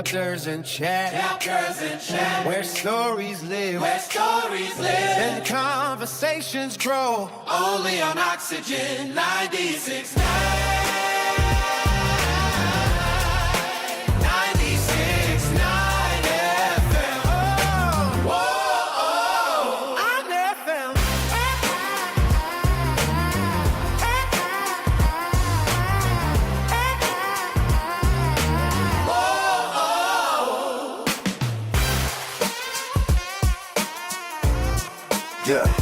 chapters and chat. Where stories live. And conversations grow. Only on Oxygen 96.9. 96.9 FM. Whoa, on FM. Yeah.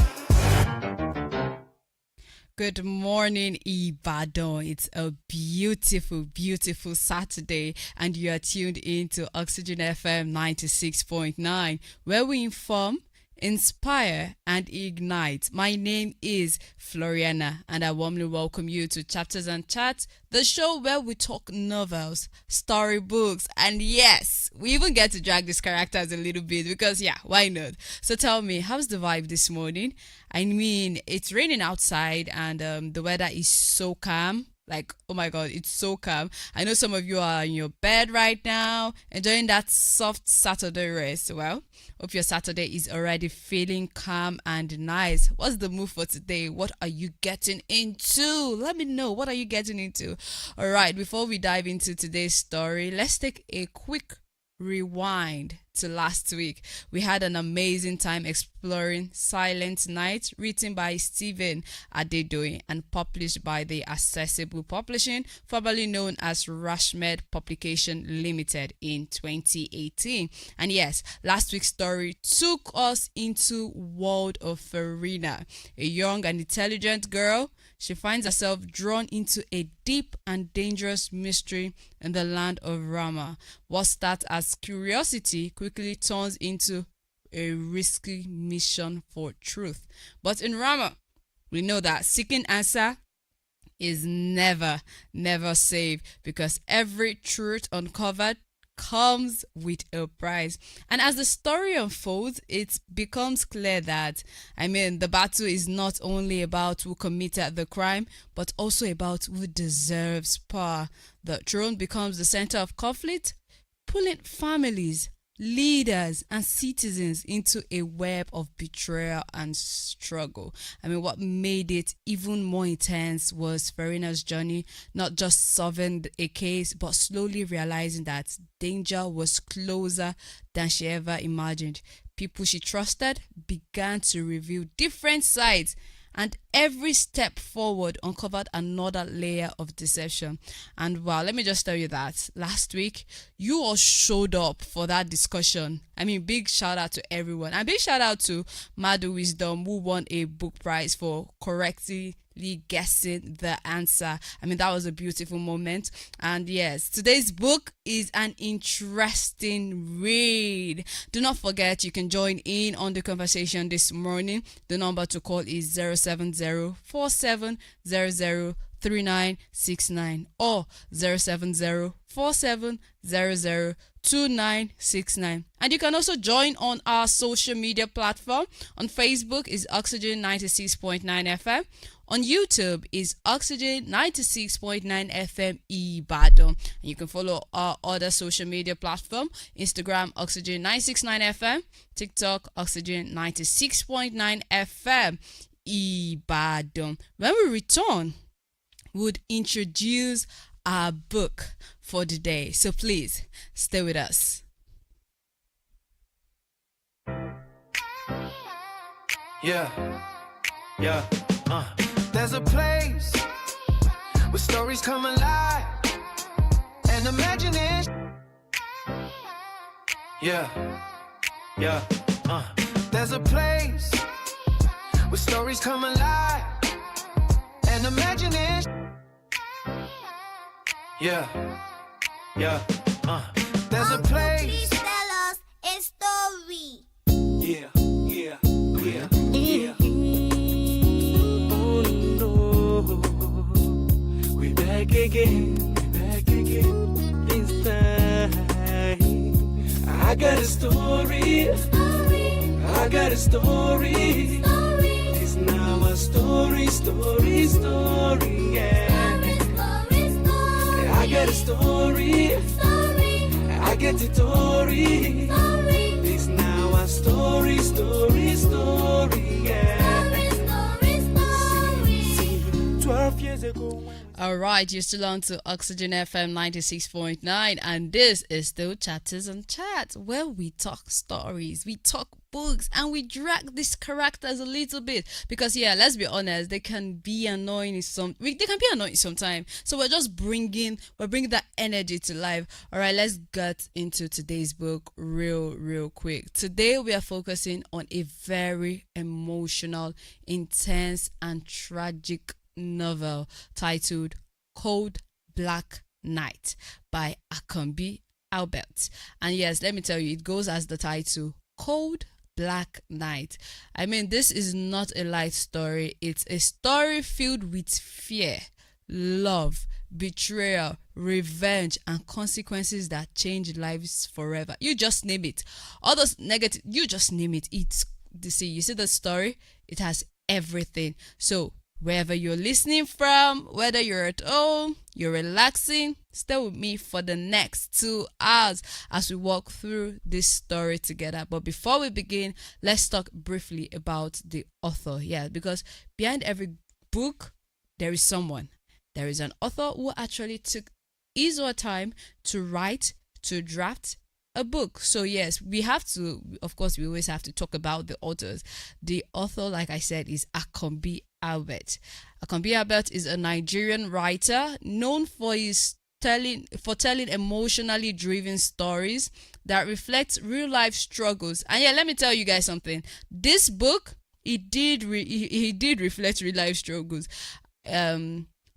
Good morning, Ibadan. It's a beautiful, beautiful Saturday, and you are tuned in to Oxygen FM 96.9, where we inform, inspire, and ignite. My name is Floriana, and I warmly welcome you to Chapters and Chats, the show where we talk novels, storybooks, and yes, we even get to drag these characters a little bit because, yeah, why not? So tell me, how's the vibe this morning? I mean, it's raining outside, and the weather is so calm. Like, oh my God, it's so calm. I know some of you are in your bed right now, enjoying that soft Saturday rest. Well, hope your Saturday is already feeling calm and nice. What's the move for today? What are you getting into? Let me know. What are you getting into? All right, before we dive into today's story, let's take a quick rewind to last week. We had an amazing time exploring Silent Night, written by Stephen Adedoyin and published by the Accessible Publishing, formerly known as Rashmed Publication Limited, in 2018. And yes, last week's story took us into world of FLORIANA, a young and intelligent girl. She finds herself drawn into a deep and dangerous mystery in the land of Rama. What starts as curiosity quickly turns into a risky mission for truth. But in Rama, we know that seeking answer is never safe, because every truth uncovered comes with a price. And as the story unfolds, it becomes clear that, the battle is not only about who committed the crime, but also about who deserves power. The throne becomes the center of conflict, pulling families, leaders, and citizens into a web of betrayal and struggle. What made it even more intense was FLORIANA's journey, not just solving a case, but slowly realizing that danger was closer than she ever imagined. People she trusted began to reveal different sides, and every step forward uncovered another layer of deception. And wow, let me just tell you that last week, you all showed up for that discussion. Big shout out to everyone. And big shout out to Madu Wisdom, who won a book prize for correctly guessing the answer. That was a beautiful moment. And yes, today's book is an interesting read. Do not forget, you can join in on the conversation this morning. The number to call is 070-4700-3969 or 070-4700-2969. And you can also join on our social media platform. On Facebook is Oxygen 96.9 FM. On YouTube is Oxygen 96.9 FM Ibadan. And you can follow our other social media platform: Instagram Oxygen 969 FM, TikTok Oxygen 96.9 FM Ibadan. When we return, we'll introduce our book for the day. So please stay with us. Yeah. There's a place where stories come alive and imagination. Yeah. There's a place where stories come alive and imagination. Yeah. There's a place. Please tell us a story. Yeah. Back again this time. I got a story. It's now a story, yeah. I got a story. I I get it, story. This now a story, yeah. See, 12 years ago. All right, you're still on to Oxygen FM 96.9, and this is still Chatters and Chats, where we talk stories, we talk books, and we drag these characters a little bit. Because yeah, let's be honest, they can be annoying sometimes. So we're bringing that energy to life. All right, let's get into today's book real quick. Today we are focusing on a very emotional, intense, and tragic novel titled Cold Black Night by Akanbi Albert. And yes, let me tell you, it goes as the title, Cold Black Night. I mean, this is not a light story. It's a story filled with fear, love, betrayal, revenge, and consequences that change lives forever. You just name it. All those negative, you just name it. You see the story, it has everything. So wherever you're listening from, whether you're at home, you're relaxing, stay with me for the next 2 hours as we walk through this story together. But before we begin, let's talk briefly about the author. Yeah, because behind every book, there is someone. There is an author who actually took his or her time to write, to draft a book. So yes, we always have to talk about the authors. The author, like I said, is Akanbi Albert. Akanbi Albert is a Nigerian writer known for telling emotionally driven stories that reflect real life struggles. And yeah, let me tell you guys something. This book, he did reflect real life struggles.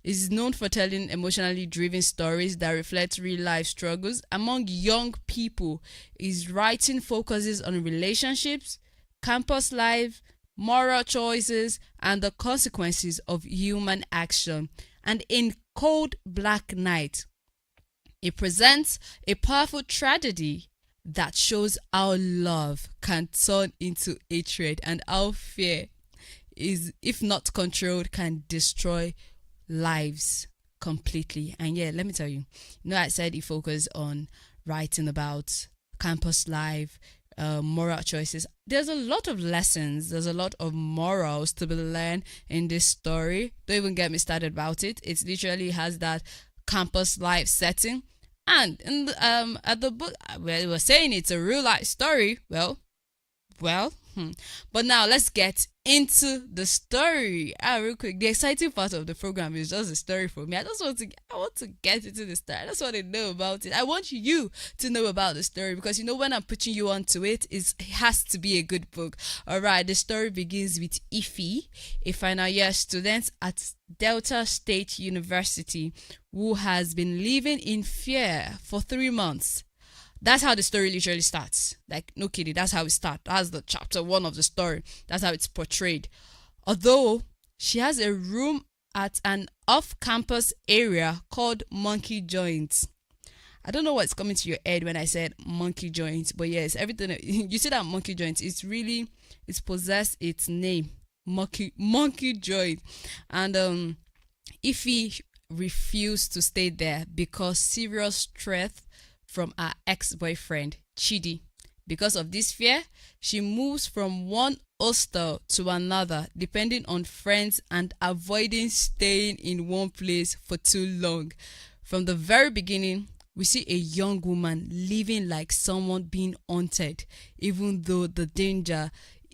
Is known for telling emotionally driven stories that reflect real life struggles among young people. His writing focuses on relationships, campus life, moral choices, and the consequences of human action. And in Cold Black Night, it presents a powerful tragedy that shows how love can turn into hatred and how fear is, if not controlled, can destroy lives completely. And yeah, let me tell you, I said he focused on writing about campus life, moral choices. There's a lot of lessons, there's a lot of morals to be learned in this story. Don't even get me started about it. It literally has that campus life setting. And in the, at the book, where we were saying it's a real life story, but now let's get into the story. Real quick, the exciting part of the program is just the story for me. I want to get into the story. I just want to know about it. I want you to know about the story, because when I'm putting you onto it has to be a good book. All right, the story begins with Ify, a final year student at Delta State University, who has been living in fear for 3 months. That's how the story literally starts. Like, no kidding, that's how it starts. That's the chapter 1 of the story. That's how it's portrayed. Although she has a room at an off-campus area called Monkey Joint. I don't know what's coming to your head when I said Monkey Joint, but yes, everything you see that Monkey Joint, it's possessed its name, Monkey Joint. And Ify refused to stay there because serious threat from her ex-boyfriend, Chidi. Because of this fear, she moves from one hostel to another, depending on friends and avoiding staying in one place for too long. From the very beginning, we see a young woman living like someone being haunted, even though the danger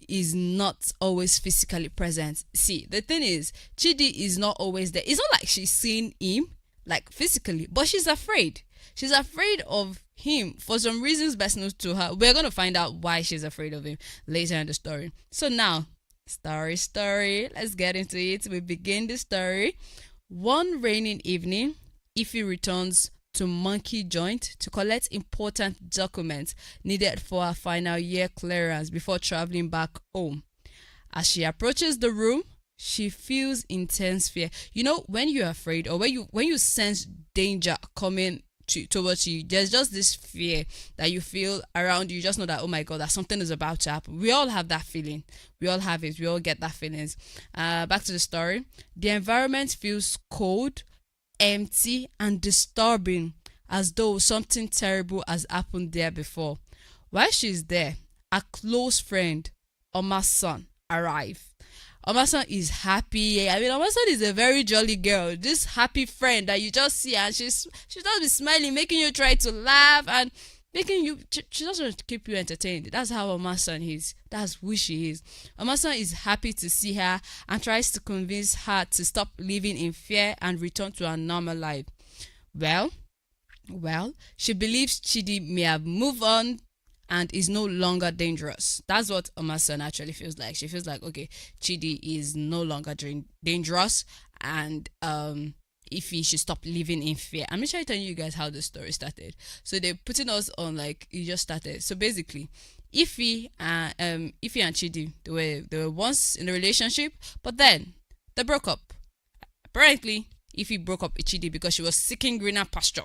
is not always physically present. See, the thing is, Chidi is not always there. It's not like she's seeing him, like physically, but she's afraid. She's afraid of him for some reasons best known to her. We're going to find out why she's afraid of him later in the story. So now, story. Let's get into it. We begin the story. One rainy evening, Ify returns to Monkey Joint to collect important documents needed for her final year clearance before traveling back home. As she approaches the room, she feels intense fear. When you're afraid, or when you sense danger coming towards you, there's just this fear that you feel around you. You just know that, oh my god, that something is about to happen. We all have that feeling. We all have it. We all get that feelings. Back to the story. The environment feels cold, empty, and disturbing as though something terrible has happened there before. While she's there, a close friend, Oma's son, arrived. Oma's son is happy. I mean, Oma's son is a very jolly girl. This happy friend that you just see, and she's just be smiling, making you try to laugh, and making you, she just wants to keep you entertained. That's how Oma's son is. That's who she is. Oma's son is happy to see her and tries to convince her to stop living in fear and return to her normal life. Well, she believes Chidi may have moved on and is no longer dangerous. That's what Oma's son actually feels like. She feels like, okay, Chidi is no longer dangerous, and if he should stop living in fear. I'm actually telling you guys how the story started. So they're putting us on like it just started. So basically, Ify and Chidi, they were once in a relationship, but then they broke up. Apparently, Ify broke up with Chidi because she was seeking greener pasture.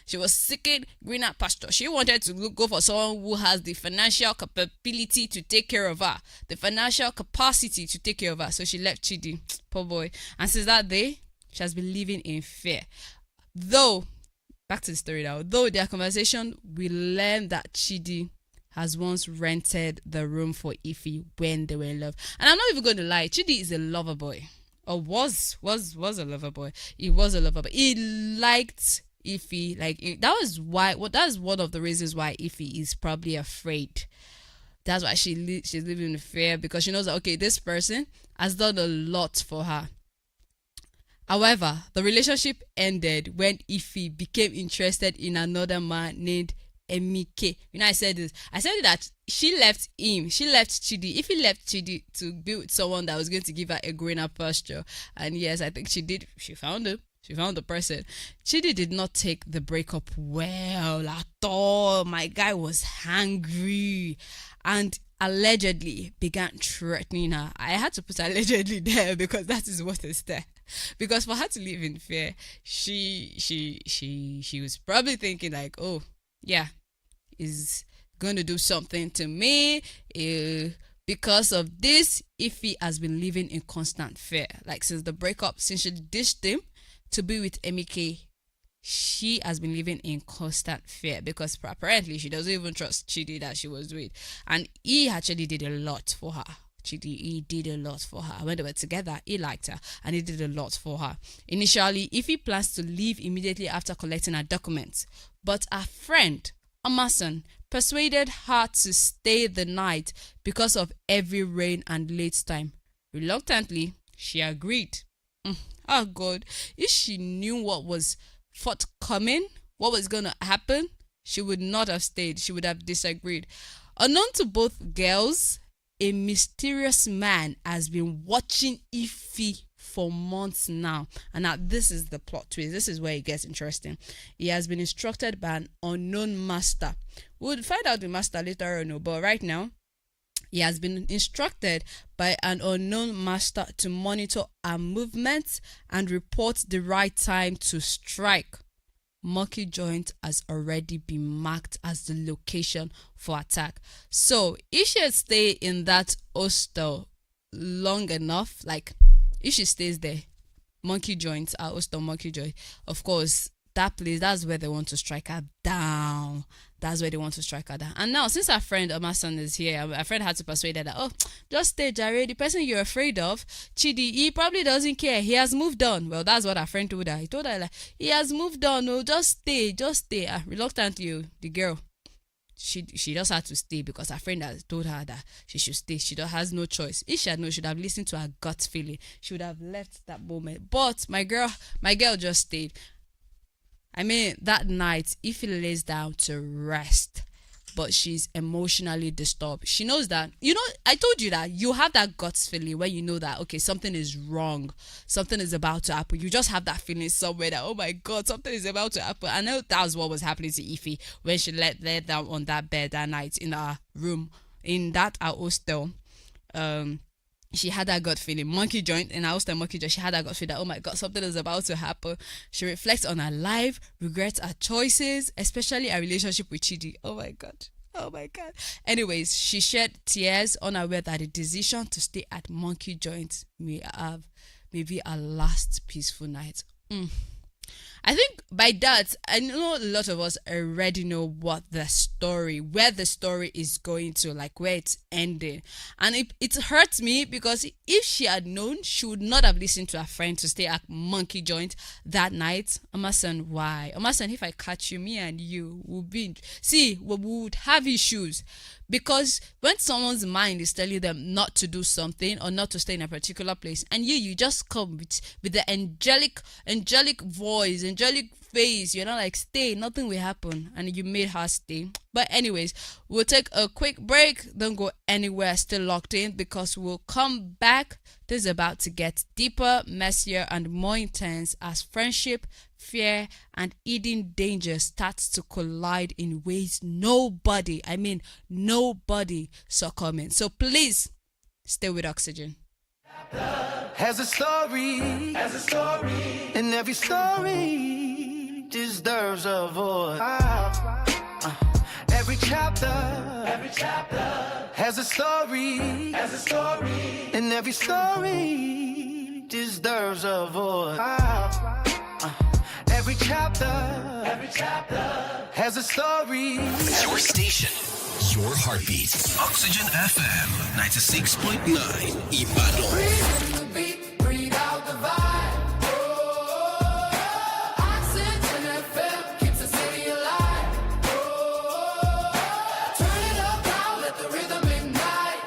She wanted to go for someone who has the financial capability to take care of her, the financial capacity to take care of her. So she left Chidi, poor boy. And since that day, she has been living in fear. Though, back to the story now. Though their conversation, we learned that Chidi has once rented the room for Ify when they were in love. And I'm not even going to lie, Chidi is a lover boy. Or was a lover boy. He was a lover boy. He liked Ify. That's one of the reasons why Ify is probably afraid. That's why she's living in fear, because she knows that, okay, this person has done a lot for her. However, the relationship ended when Ify became interested in another man named Emike. I said this. I said that she left him. She left Chidi. Ify left Chidi to be with someone that was going to give her a greener pasture. And yes, I think she did. She found him. She found the person. Chidi did not take the breakup well at all. My guy was angry and allegedly began threatening her. I had to put allegedly there because that is what is there. Because for her to live in fear, she was probably thinking like, oh yeah, is going to do something to me. Because of this, Ify has been living in constant fear. Like since the breakup, since she ditched him to be with Emike, she has been living in constant fear because apparently she doesn't even trust Chidi that she was with. And he actually did a lot for her. He did a lot for her. When they were together, he liked her and he did a lot for her. Initially, Ify plans to leave immediately after collecting her documents, but her friend, Amason, persuaded her to stay the night because of heavy rain and late time. Reluctantly, she agreed. Oh God, if she knew what was forthcoming, what was going to happen, she would not have stayed. She would have disagreed. Unknown to both girls, a mysterious man has been watching Ify for months now. And now this is the plot twist. This is where it gets interesting. He has been instructed by an unknown master. We'll find out the master later on, but right now, he has been instructed by an unknown master to monitor her movements and report the right time to strike. Monkey Joint has already been marked as the location for attack. So if she stay in that hostel long enough, like if she stays there, Monkey Joint, hostel Monkey Joint, of course, that place, that's where they want to strike her down. That's where they want to strike her down. And now, since our friend Amason is here, our friend had to persuade her that, oh, just stay, Jared. The person you're afraid of, Chidi, he probably doesn't care. He has moved on. Well, that's what our friend told her. He told her, like, he has moved on. Oh, just stay. Reluctantly, the girl, she just had to stay because her friend has told her that she should stay. She has no choice. If she had known, she would have listened to her gut feeling. She would have left that moment. But my girl just stayed. I mean, that night, Ify lays down to rest, but she's emotionally disturbed. She knows that, I told you that you have that gut feeling when you know that, okay, something is wrong. Something is about to happen. You just have that feeling somewhere that, oh my God, something is about to happen. I know that was what was happening to Ify when she lay down on that bed that night in her room, in that our hostel. She had that gut feeling. Monkey Joint, in our hostel Monkey Joint, she had that gut feeling that, oh my God, something is about to happen. She reflects on her life, regrets her choices, especially her relationship with Chidi. Oh my God. Anyways, she shed tears, unaware that the decision to stay at Monkey Joint may be her last peaceful night. I think by that, I know a lot of us already know where the story is going to, like where it's ending. And it hurts me because if she had known, she would not have listened to her friend to stay at Monkey Joint that night. Amasan, why? Amasan, if I catch you, me and you we would have issues. Because when someone's mind is telling them not to do something or not to stay in a particular place, and you just come with the angelic voice, angelic face, you're not like, stay, nothing will happen, and you made her stay. But anyways, we'll take a quick break. Don't go anywhere, still locked in, because we'll come back. This is about to get deeper, messier, and more intense as friendship, fear, and hidden danger starts to collide in ways nobody saw coming. So please stay with Oxygen. Has a story, and every story deserves a voice. Every chapter has a story, and every story deserves a voice. Every chapter has a story. Your station, your heartbeat. Oxygen FM 96.9 Ibadan. Breathe in the beat, breathe out the vibe. Oxygen FM keeps the city alive. Turn it up now, let the rhythm ignite.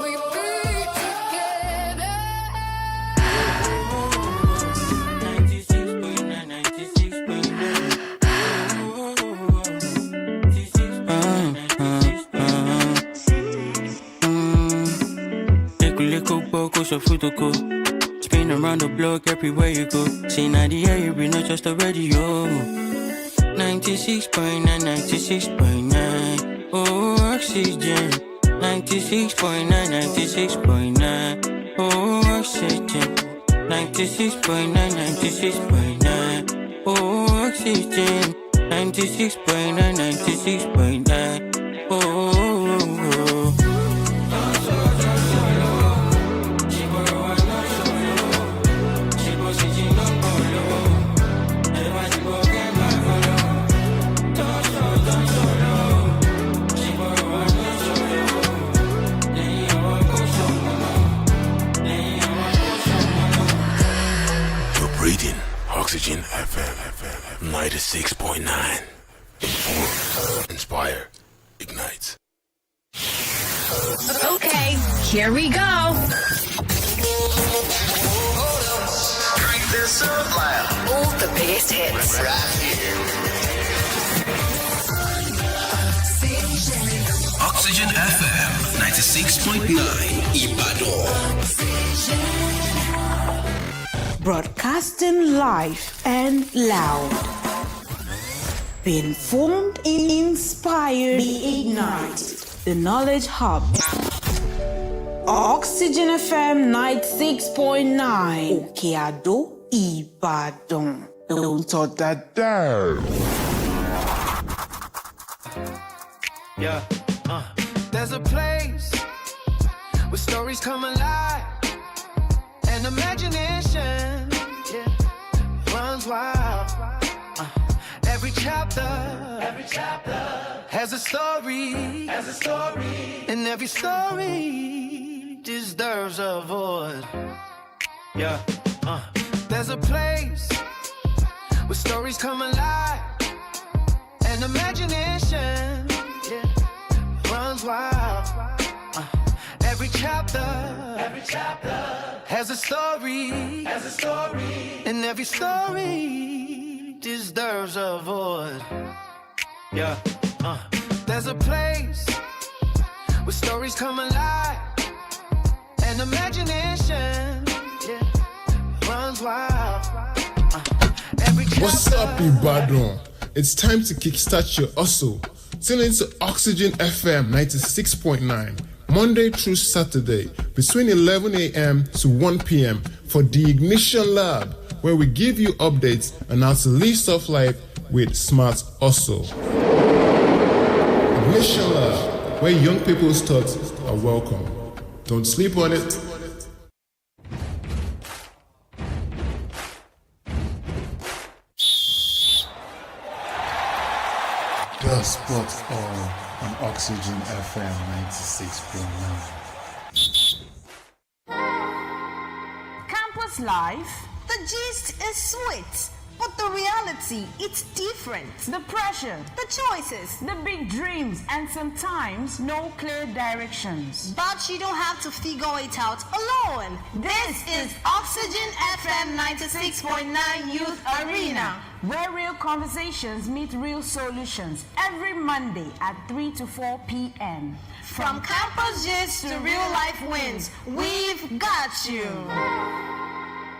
We beat together. 96.9. Little boko so futuko. Spin around the block everywhere you go. See now the air you be not just a radio. 96.9, 96.9. Oh, Oxygen. 96.9, 96.9. Oh, Oxygen. 96.9, 96.9. Oh, Oxygen. 96.9, 96.9. Oh. Oxygen FM 96.9. Inform, inspire, ignite. Okay, here we go. Crank this up loud. All the biggest hits. Right here. Oxygen FM 96.9 Ibadan. Broadcasting live and loud. Be informed, inspired, be ignited. The Knowledge Hub. Oxygen FM 96.9. Okeado, Ibadan. Don't touch that down. Yeah, there's a place where stories come alive and imagination, yeah, runs wild. Every chapter has a story, and every story deserves a voice. Yeah, there's a place where stories come alive and imagination, yeah, runs wild. Every chapter has a story, and every story deserves a voice. Yeah, there's a place where stories come alive and imagination, yeah, runs wild. Every chapter. What's up, Ibadan? It's time to kickstart your hustle. Tune into Oxygen FM 96.9. Monday through Saturday between 11 a.m. to 1 p.m. for the Ignition Lab, where we give you updates on how to live soft life with smart hustle. Ignition Lab, where young people's thoughts are welcome. Don't sleep on it. Spot on Oxygen FM 96.9. Campus life, the gist is sweet, but the reality, it's different. The pressure, the choices, the big dreams, and sometimes no clear directions. But you don't have to figure it out alone. This is Oxygen FM 96.9 Youth Arena, where real conversations meet real solutions every Monday at 3 to 4 p.m. From campus gist to real life wins, we've got you.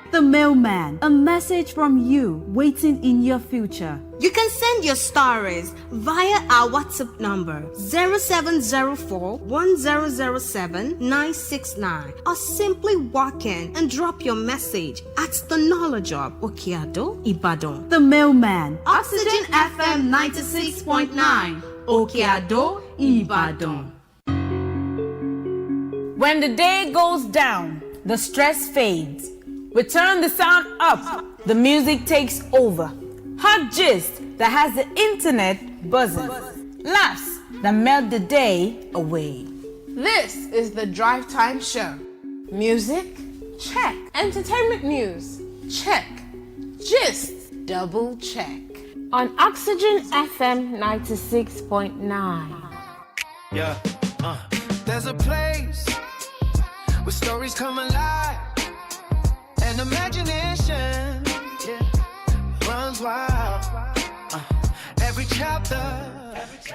The Mailman, a message from you waiting in your future. You can send your stories via our WhatsApp number 0704 1007 969 or simply walk in and drop your message at the Knowledge Hub, Okeado, Ibadan. The Mailman, Oxygen FM 96.9, Okeado, Ibadan. When the day goes down, the stress fades. We turn the sound up, the music takes over. Hot gist that has the internet buzzing. Laughs that melt the day away. This is the Drive Time Show. Music? Check. Entertainment news? Check. Gist? Double check. On Oxygen FM 96.9. Yeah, there's a place where stories come alive. And imagination, runs wild. Every chapter.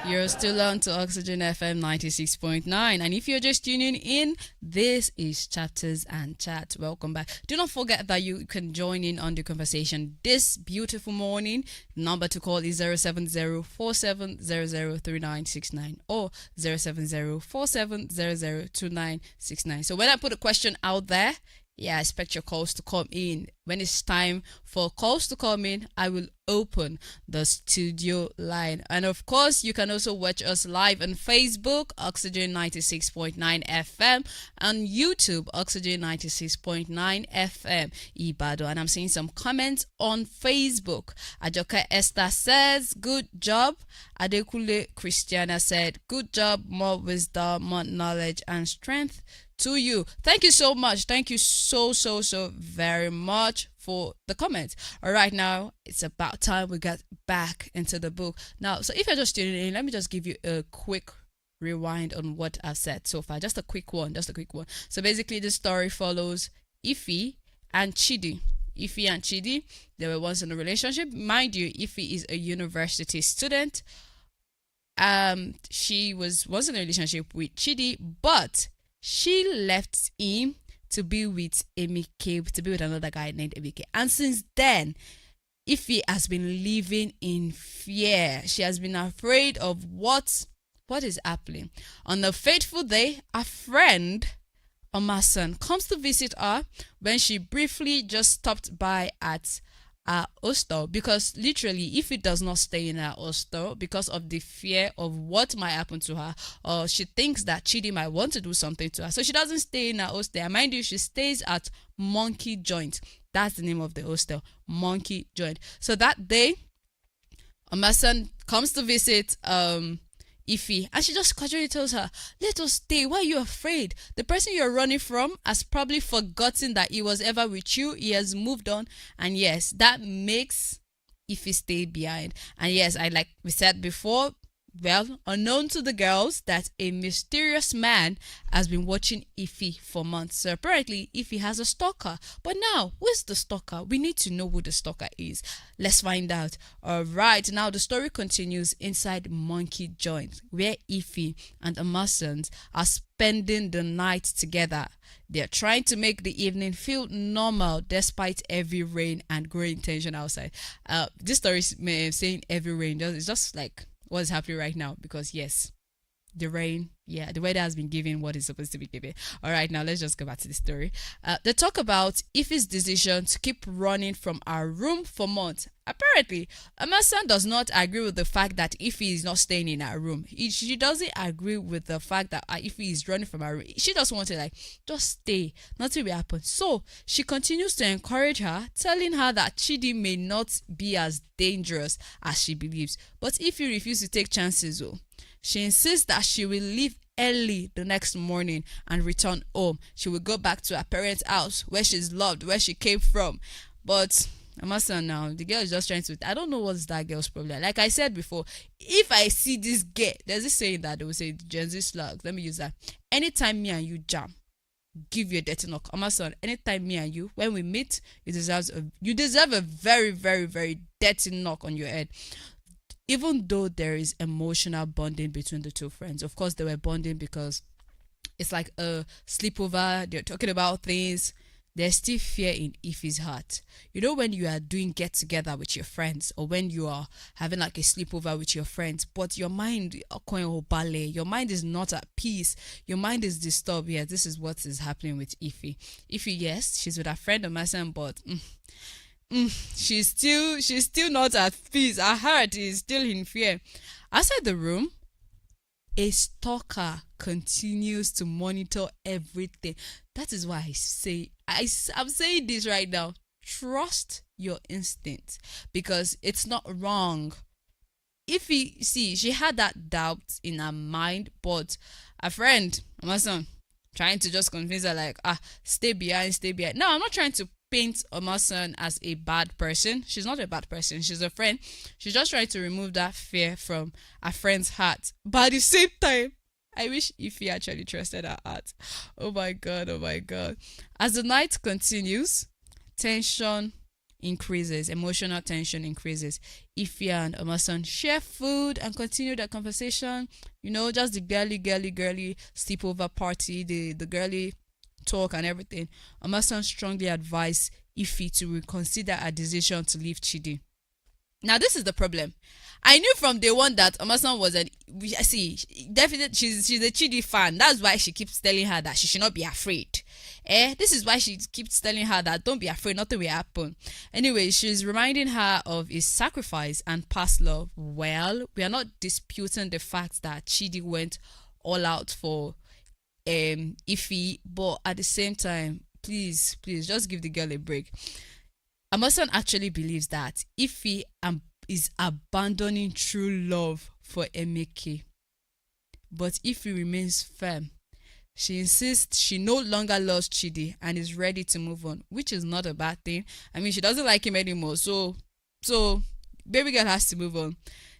You're still on to Oxygen FM 96.9, and if you're just tuning in, this is Chapters and Chat. Welcome back. Do not forget that you can join in on the conversation this beautiful morning. Number to call is 070-4700-3969 or 070-4700-2969. So when I put a question out there, I expect your calls to come in. When it's time for calls to come in, I will open the studio line. And of course, you can also watch us live on Facebook, Oxygen 96.9 FM, and YouTube, Oxygen 96.9 FM, Ibadan. And I'm seeing some comments on Facebook. Ajoka Esther says, good job. Adekule Christiana said, good job, more wisdom, more knowledge and strength to you. Thank you so much. Thank you so very much for the comments. All right, now it's about time we get back into the book. Now, so if you're just tuning in, let me just give you a quick rewind on what I've said so far. Just a quick one. So basically, the story follows Ify and Chidi. Ify and Chidi, they were once in a relationship. Mind you, Ify is a university student. She was once in a relationship with Chidi, but she left him to be with Emike, to be with another guy named Emike. And since then, Ify has been living in fear. She has been afraid of what is happening. On a fateful day, a friend, Omasan, comes to visit her when she briefly just stopped by at her hostel, because literally if it does not stay in her hostel because of the fear of what might happen to her, or she thinks that Chidi might want to do something to her, so she doesn't stay in her hostel. And mind you, she stays at Monkey Joint. That's the name of the hostel, Monkey Joint. So that day, my son comes to visit Ify, and she just casually tells her, let us stay. Why are you afraid? The person you're running from has probably forgotten that he was ever with you. He has moved on. And yes, that makes Ify stay behind. And yes, like we said before, well, unknown to the girls, that a mysterious man has been watching Ify for months. So apparently Ify has a stalker. But now, who is the stalker? We need to know who the stalker is. Let's find out. Alright, now the story continues inside Monkey Joint, where Ify and Amasans are spending the night together. They're trying to make the evening feel normal despite heavy rain and growing tension outside. This story is saying heavy rain. It's just like what's happening right now, because yes, the rain, the weather has been giving what it's supposed to be giving. All right, now let's just go back to the story. They talk about Ife's decision to keep running from our room for months. Apparently, Emerson does not agree with the fact that Ife is not staying in our room. She doesn't agree with the fact that Ife is running from our room. She just wants to just stay, nothing will happen. So she continues to encourage her, telling her that Chidi may not be as dangerous as she believes. But Ife refuses to take chances. She insists that she will leave early the next morning and return home. She will go back to her parents' house where she's loved, where she came from. But I must say now, the girl is just trying to, I don't know what's that girl's problem. Like I said before, if I see this girl, there's this saying that they will say, Gen Z slugs, let me use that. Anytime me and you jam, give you a dirty knock. Amazon, anytime me and you, when we meet, you deserve a very, very, very dirty knock on your head. Even though there is emotional bonding between the two friends, of course they were bonding because it's like a sleepover, they're talking about things. There's still fear in Ife's heart. You know, when you are doing get together with your friends, or when you are having like a sleepover with your friends, but your mind is not at peace, your mind is disturbed. Yeah, this is what is happening with Ife. Ife, yes, she's with her friend Omasan, but she's still not at peace. Her heart is still in fear. Outside the room, a stalker continues to monitor everything. That is why I'm saying this right now. Trust your instinct, because it's not wrong. She had that doubt in her mind, but a friend, my son, trying to just convince her stay behind. No, I'm not trying to paint Omasan as a bad person. She's not a bad person. She's a friend. She's just trying to remove that fear from a friend's heart. But at the same time, I wish Ife actually trusted her heart. Oh my God. As the night continues, tension increases, emotional tension increases. Ife and Omasan share food and continue their conversation. Just the girly sleepover party, the girly talk and everything. Omasan strongly advised Ife to reconsider her decision to leave Chidi. Now this is the problem. I knew from day one that Omasan was definitely she's a Chidi fan. That's why she keeps telling her that she should not be afraid. This is why she keeps telling her that don't be afraid, nothing will happen. Anyway, she's reminding her of his sacrifice and past love. Well, we are not disputing the fact that Chidi went all out for Ife, but at the same time, please just give the girl a break. Amason actually believes that Ife is abandoning true love for Emeke, but Ife remains firm. She insists she no longer loves Chidi and is ready to move on, which is not a bad thing. I mean, she doesn't like him anymore, so baby girl has to move on.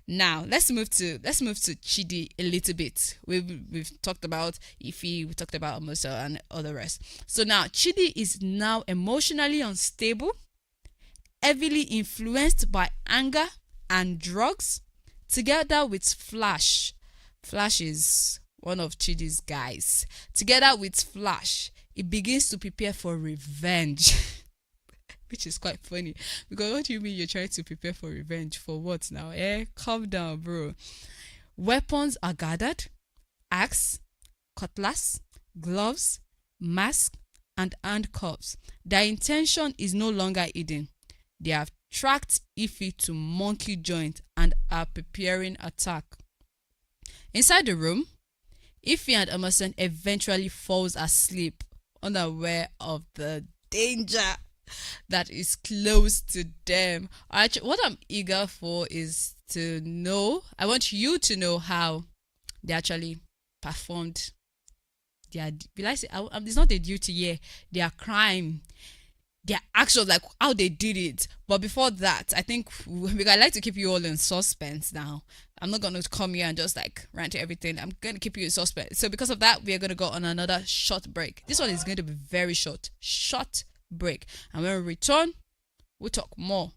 Now let's move to Chidi a little bit. We've talked about Ife, we talked about Amoso and all the rest. So now Chidi is now emotionally unstable, heavily influenced by anger and drugs, together with Flash. Flash is one of Chidi's guys. Together with Flash, he begins to prepare for revenge. Which is quite funny, because what do you mean you're trying to prepare for revenge? For what now? Calm down, bro. Weapons are gathered: axe, cutlass, gloves, mask, and handcuffs. Their intention is no longer hidden. They have tracked Ife to Monkey Joint and are preparing attack. Inside the room, Ife and Emerson eventually falls asleep, unaware of the danger that is close to them. What I'm eager for is to know, I want you to know how they actually performed it's not a duty here, their crime, their actions, like how they did it. But before that, I think I like to keep you all in suspense now. I'm not going to come here and just rant to everything. I'm going to keep you in suspense. So because of that, we are going to go on another short break. This one is going to be very short break, and when we return, we'll talk more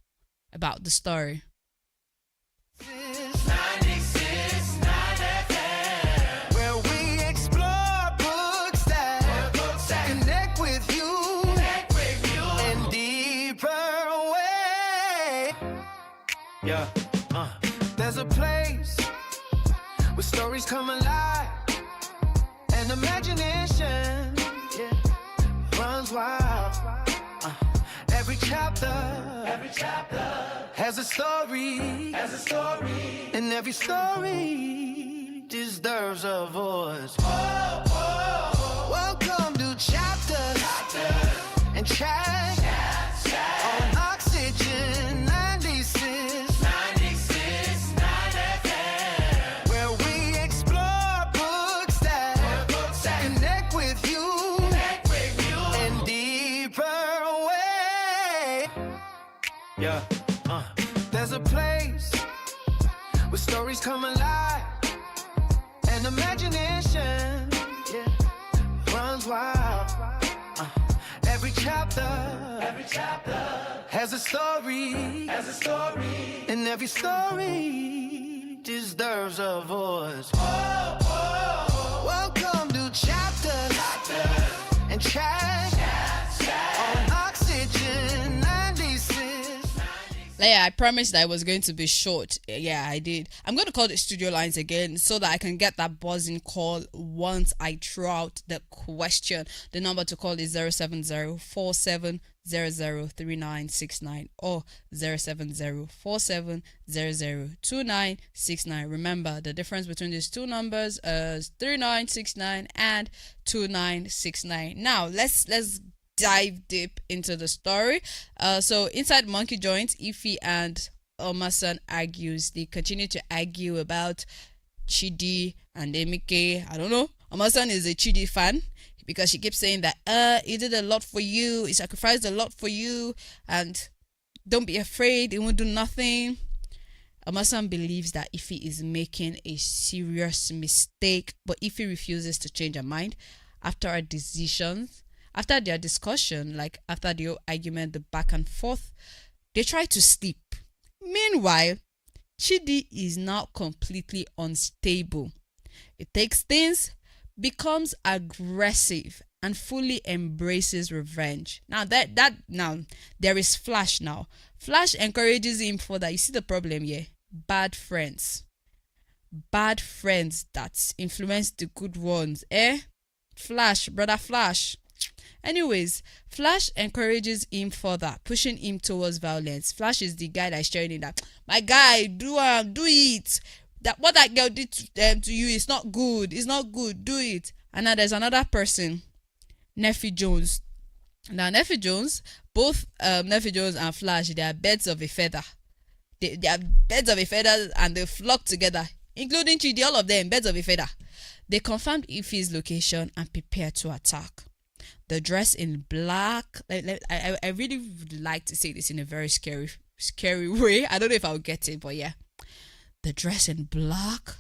about the story. Where we explore books that connect with you in deeper way. Yeah, there's a place where stories come alive and imagination, yeah, runs wild. Every chapter has a story, and every story deserves a voice. Welcome to chapters and chat on Oxygen 96.9 FM, where we explore books that connect with you in deeper way. Yeah, there's a place where stories come alive and imagination, yeah, runs wild. Every chapter has a story, and every story deserves a voice. Welcome to chapters and chat on Oxygen 96. Yeah, I promised that it was going to be short. Yeah, I did. I'm going to call the studio lines again so that I can get that buzzing call once I throw out the question. The number to call is 070-4700-3969 or 070-4700-2969. Remember, the difference between these two numbers is 3969 and 2969. Now, let's dive deep into the story. So inside Monkey Joint, Ify and Omasan argues. They continue to argue about Chidi and Emike. I don't know. Omasan is a Chidi fan because she keeps saying that he did a lot for you, he sacrificed a lot for you, and don't be afraid, he won't do nothing. Omasan believes that Ify is making a serious mistake, but Ify refuses to change her mind after her decisions. After their discussion, like after the whole argument, the back and forth, they try to sleep. Meanwhile, Chidi is now completely unstable. It takes things, becomes aggressive, and fully embraces revenge. Now there is Flash now. Flash encourages him for that. You see the problem here? Bad friends that influence the good ones. Flash, brother Flash. Anyways, Flash encourages him further, pushing him towards violence. Flash is the guy that's showing him that, my guy, do it. That what that girl did to you is not good. It's not good. Do it. And now there's another person, Nephi Jones. Now Nephi Jones, both Nephi Jones and Flash, they are birds of a feather. They are birds of a feather and they flock together, including Chidi, all of them, birds of a feather. They confirmed Ify's location and prepared to attack. The dress in black, I really would like to say this in a very scary way. I don't know if I'll get it, but yeah. The dress in black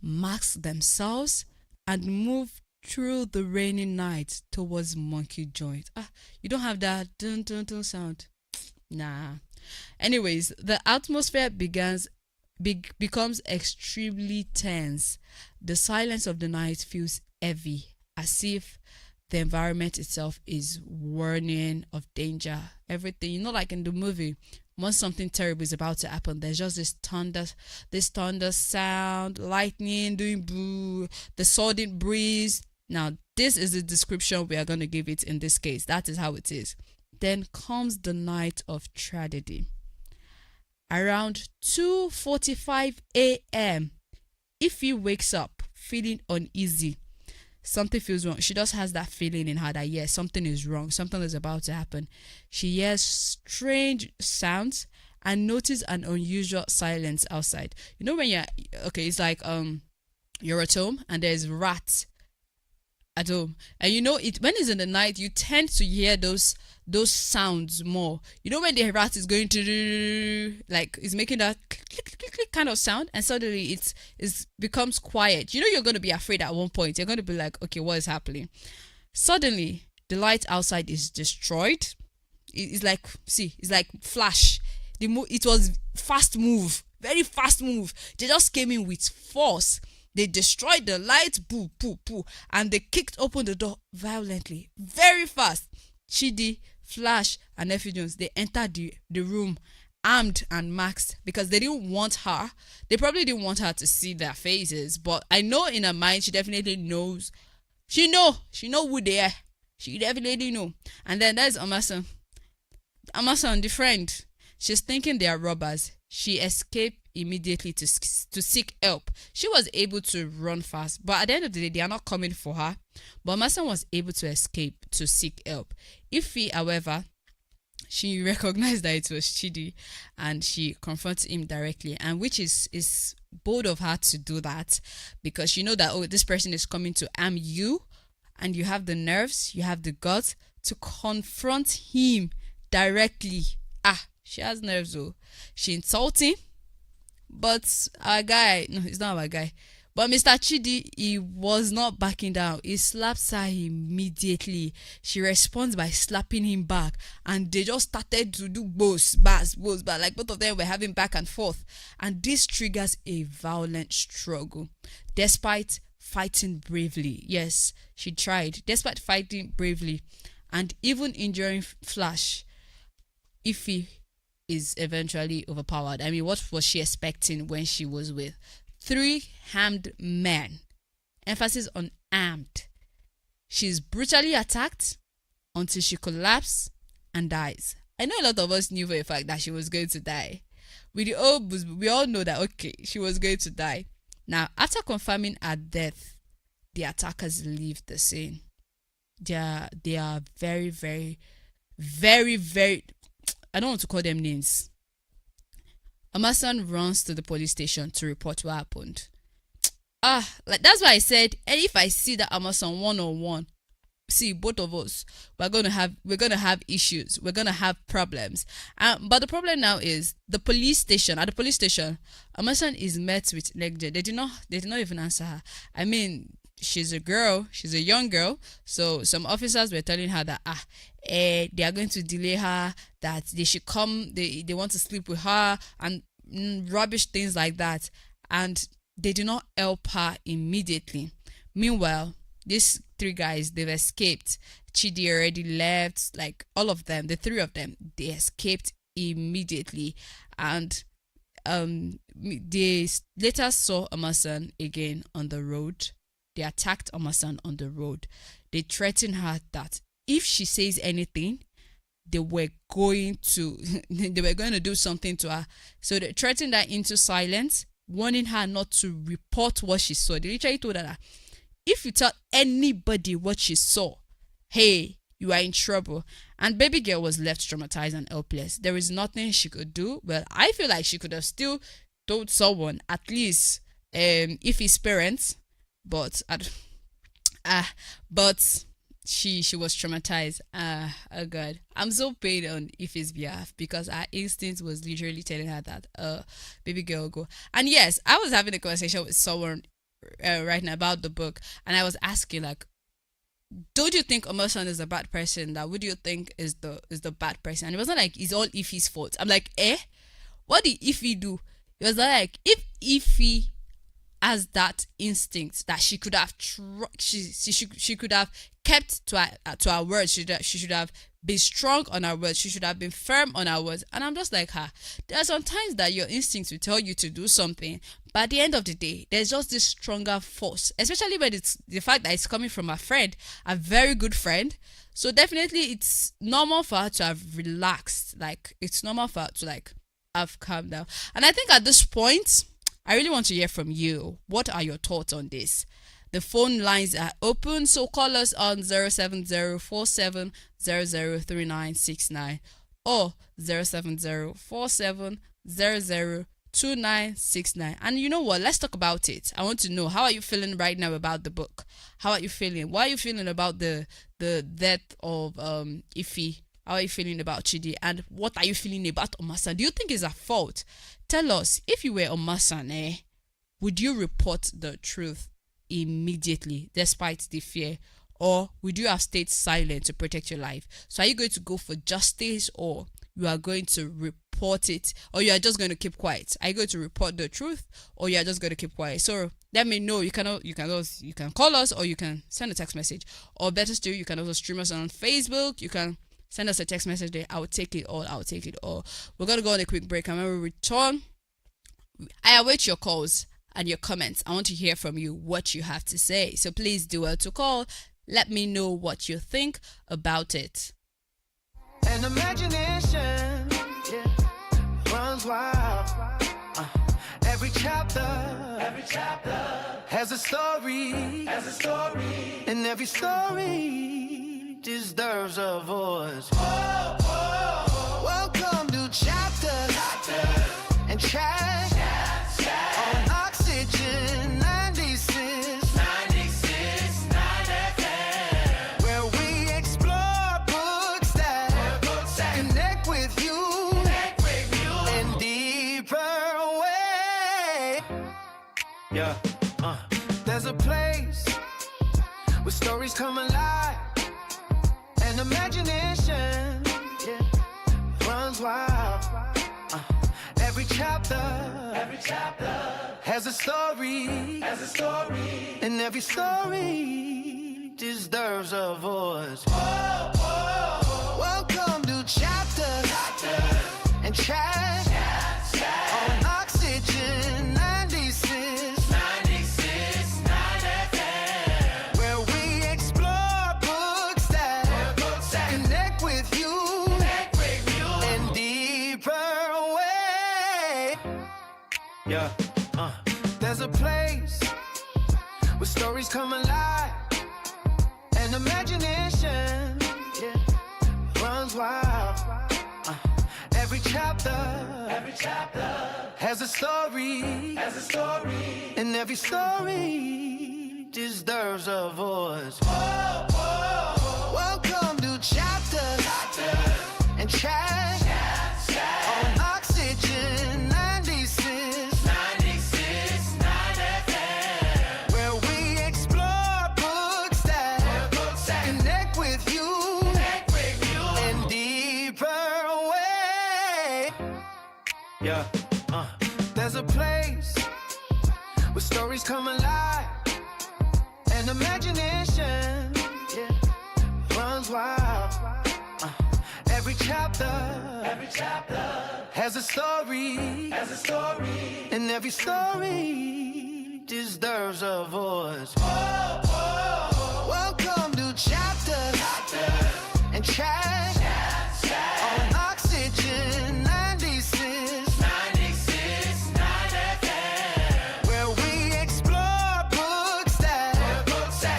mask themselves and move through the rainy night towards Monkey Joint. You don't have that dun dun dun sound. Nah. Anyways, the atmosphere becomes extremely tense. The silence of the night feels heavy, as if the environment itself is warning of danger. Everything, like in the movie, once something terrible is about to happen, there's just this thunder sound, lightning doing boo, the sudden breeze. Now, this is the description we are going to give it in this case. That is how it is. Then comes the night of tragedy. Around 2:45 a.m., Ify wakes up feeling uneasy. Something feels wrong. She just has that feeling in her that yes, something is wrong. Something is about to happen. She hears strange sounds and notices an unusual silence outside. You know when it's like you're at home and there's rats at home, and when it's in the night, you tend to hear those sounds more. When the rat is going to it's making that click, click, click, click kind of sound, and suddenly it becomes quiet. You're going to be afraid at one point. You're going to be like, okay, what is happening? Suddenly the light outside is destroyed. It's like Flash. It was fast move, very fast move. They just came in with force. They destroyed the lights, boo, boo, boo, and they kicked open the door violently, very fast. Chidi, Flash, and Nephi Jones, they entered the room armed and masked because they didn't want her. They probably didn't want her to see their faces, but I know in her mind she definitely knows She know who they are. She definitely know. And then there's Amason, the friend. She's thinking they are robbers. She escaped immediately to seek help. She was able to run fast, but at the end of the day, they are not coming for her. But Amason was able to escape to seek help. Ify, however, she recognized that it was Chidi, and she confronted him directly, and which is bold of her to do that, because she know that, oh, this person is coming to harm you, and you have the nerves, you have the guts to confront him directly. She has nerves, though. She insulted him, but our guy, no, it's not our guy, but Mr. Chidi, he was not backing down. He slaps her immediately. She responds by slapping him back, and they just started to do both, like both of them were having back and forth, and this triggers a violent struggle. Despite fighting bravely, yes, she tried. Despite fighting bravely, and even injuring Flash, Ify is eventually overpowered. I mean, what was she expecting when she was with 3 armed men? Emphasis on armed. She's brutally attacked until she collapses and dies. I know a lot of us knew for a fact that she was going to die. We all know that, okay, she was going to die. Now, after confirming her death, the attackers leave the scene. They are very, very, very, very, I don't want to call them names. Amason runs to the police station to report what happened. Like that's why I said, and if I see that Amason one-on-one, see, both of us, we're gonna have issues. We're gonna have problems. But the problem now is at the police station, Amason is met with neglect. They did not even answer her. I mean, she's a young girl, so some officers were telling her that they are going to delay her, that they should come, they want to sleep with her, and rubbish things like that, and they did not help her immediately. Meanwhile, these 3 guys, they've escaped. Chidi already left, like all of them, the 3 of them, they escaped immediately, and they later saw Amason again on the road. They attacked Amason on the road. They threatened her that if she says anything, they were going to do something to her. So they threatened her into silence, warning her not to report what she saw. They literally told her that if you tell anybody what she saw, hey, you are in trouble. And baby girl was left traumatized and helpless. There is nothing she could do. Well, I feel like she could have still told someone, at least if his parents, but she was traumatized. Oh god, I'm so paid on Ify's behalf, because her instinct was literally telling her that baby girl, go. And yes, I was having a conversation with someone right now about the book, and I was asking, like, don't you think Amason is a bad person? That what do you think is the bad person? And it wasn't like it's all Ify's fault. I'm like, what did Ify do? It was like, if Ify has that instinct that she could have she could have kept to her words, she should have been strong on her words, she should have been firm on her words. And I'm just like her. There are some times that your instincts will tell you to do something, but at the end of the day, there's just this stronger force, especially when it's the fact that it's coming from a friend, a very good friend. So definitely it's normal for her to have relaxed. Like, it's normal for her to like have calmed down. And I think at this point, I really want to hear from you. What are your thoughts on this? The phone lines are open, so call us on 07047003969 or 07047002969. And you know what? Let's talk about it. I want to know, how are you feeling right now about the book? How are you feeling? What are you feeling about the death of Ify? How are you feeling about Chidi? And what are you feeling about Amason? Do you think it's a fault? Tell us, if you were Amason, would you report the truth immediately despite the fear? Or would you have stayed silent to protect your life? So are you going to go for justice, or you are going to report it, or you are just going to keep quiet? Are you going to report the truth, or you are just going to keep quiet? So let me know. You can call us, or you can send a text message, or better still, you can also stream us on Facebook. You can send us a text message there. I'll take it all. We're going to go on a quick break, and when we return, I await your calls and your comments. I want to hear from you what you have to say. So please do well to call. Let me know what you think about it. An imagination, yeah, runs wild. Every chapter has a story, and every story deserves a voice. Welcome to chapter and chat on Oxygen 96.9 FM, where we explore books that connect with you in deeper way. Yeah, there's a place where stories come alive and imagination, yeah, runs wild. Every chapter has a story, and every story deserves a voice. Welcome to chapter and chat on Oxygen 96.9 FM, where we explore books that connect with you in deeper way. Yeah, there's a place where stories come alive and imagination, yeah, runs wild. Every chapter has a story, and every story deserves a voice. Welcome to chapter and chat on Oxygen 96.9 FM, where we explore books that connect with you in deeper way. Yeah, there's a place where stories come alive and imagination, yeah, runs wild. Every chapter has a story, and every story deserves a voice. Welcome to chapter and chat on Oxygen 96.9 FM, where we explore books that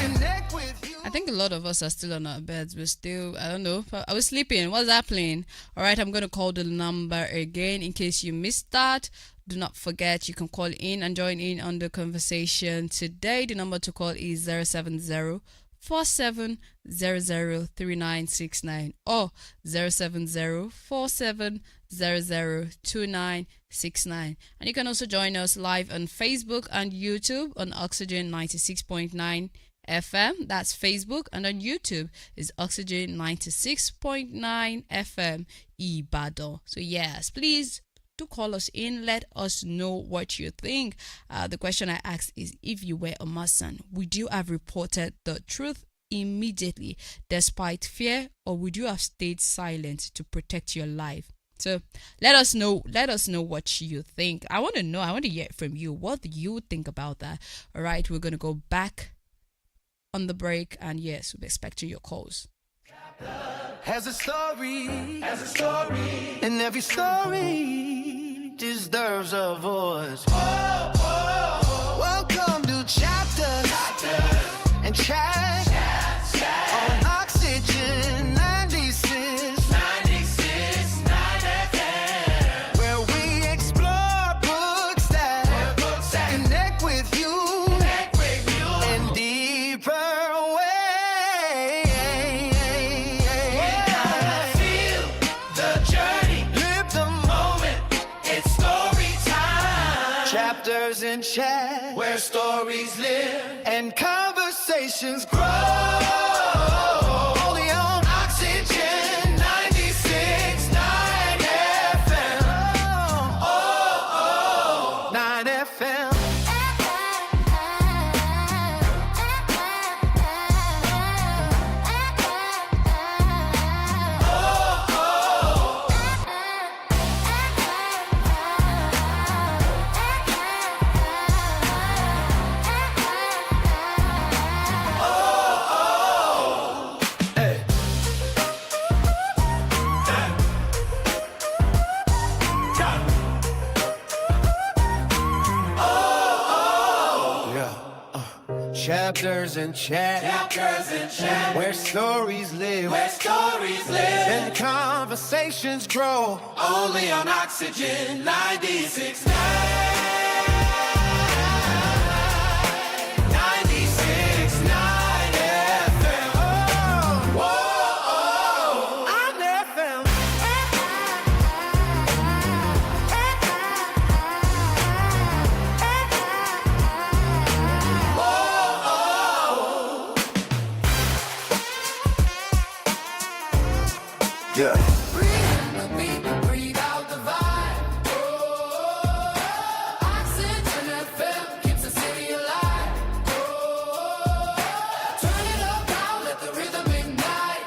connect with you. I think a lot of us are still on our beds. We're still, I don't know, I was sleeping. What's happening? All right, I'm going to call the number again in case you missed that. Do not forget, you can call in and join in on the conversation today. The number to call is 070-4700-3969 or 070-4700-2969. And you can also join us live on Facebook and YouTube on Oxygen 96.9 FM. That's Facebook, and on YouTube is Oxygen 96.9 FM Ibadan. So yes, please do call us in. Let us know what you think. The question I asked is, if you were a Muslim, would you have reported the truth immediately despite fear, or would you have stayed silent to protect your life? So let us know what you think. I want to hear it from you. What do you think about that? All right, we're going to go back on the break, and yes, we'll be expecting your calls. Has a story, and every story deserves a voice. Welcome to chapter and chat on Oxygen 96.9 FM, where we explore books that connect with you in deeper way. Feel the journey, live the moment. It's story time. Chapters in chat, where stories live and conversations grow. Only on Oxygen 96.9 FM. 9 FM. Chapters in chat. Where stories live. And conversations grow. Only on Oxygen 96.9. Yeah. Breathe out the vibe. Oxygen FM keeps the city alive. Turn it up now, let the rhythm ignite.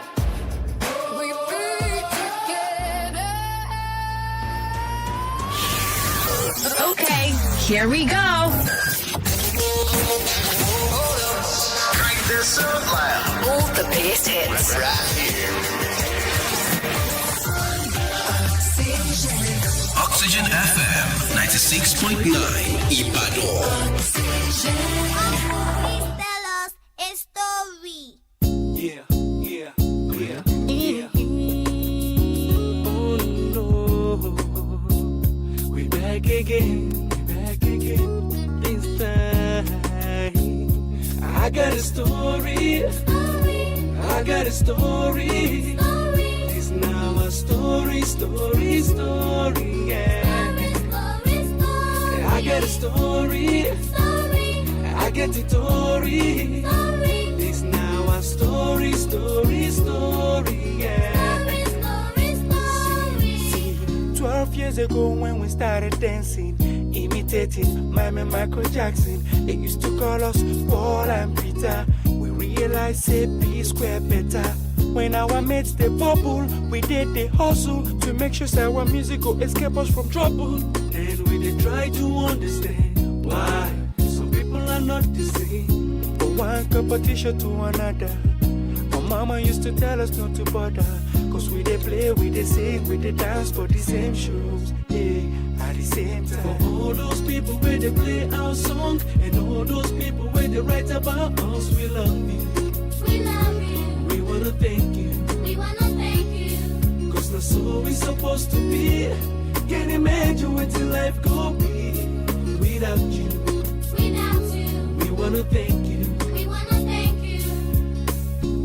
We beat together. Okay, here we go. Crank this up loud. All the biggest hits. Right here. Oxygen FM 96.9 Ibadan. Tell us a story. Yeah. Oh no, we back again. This time, I got a story. It's now a story, yeah. I got a story. I get it, story. It's now a story, yeah. See, 12 years ago when we started dancing, imitating Mime Michael Jackson, they used to call us Paul and Peter. We realized say P square better. When our mates they bubble, we did the hustle to make sure that our music go escape us from trouble. Then we did try to understand why some people are not the same, but one competition to another. Our mama used to tell us not to bother, cause we they play, we they sing, we they dance for the same shows, yeah, at the same time. For all those people where they play our song, and all those people where they write about us, we love you. We wanna thank you. Cause that's all we supposed to be. Can't imagine what your life go be without you. We wanna thank you.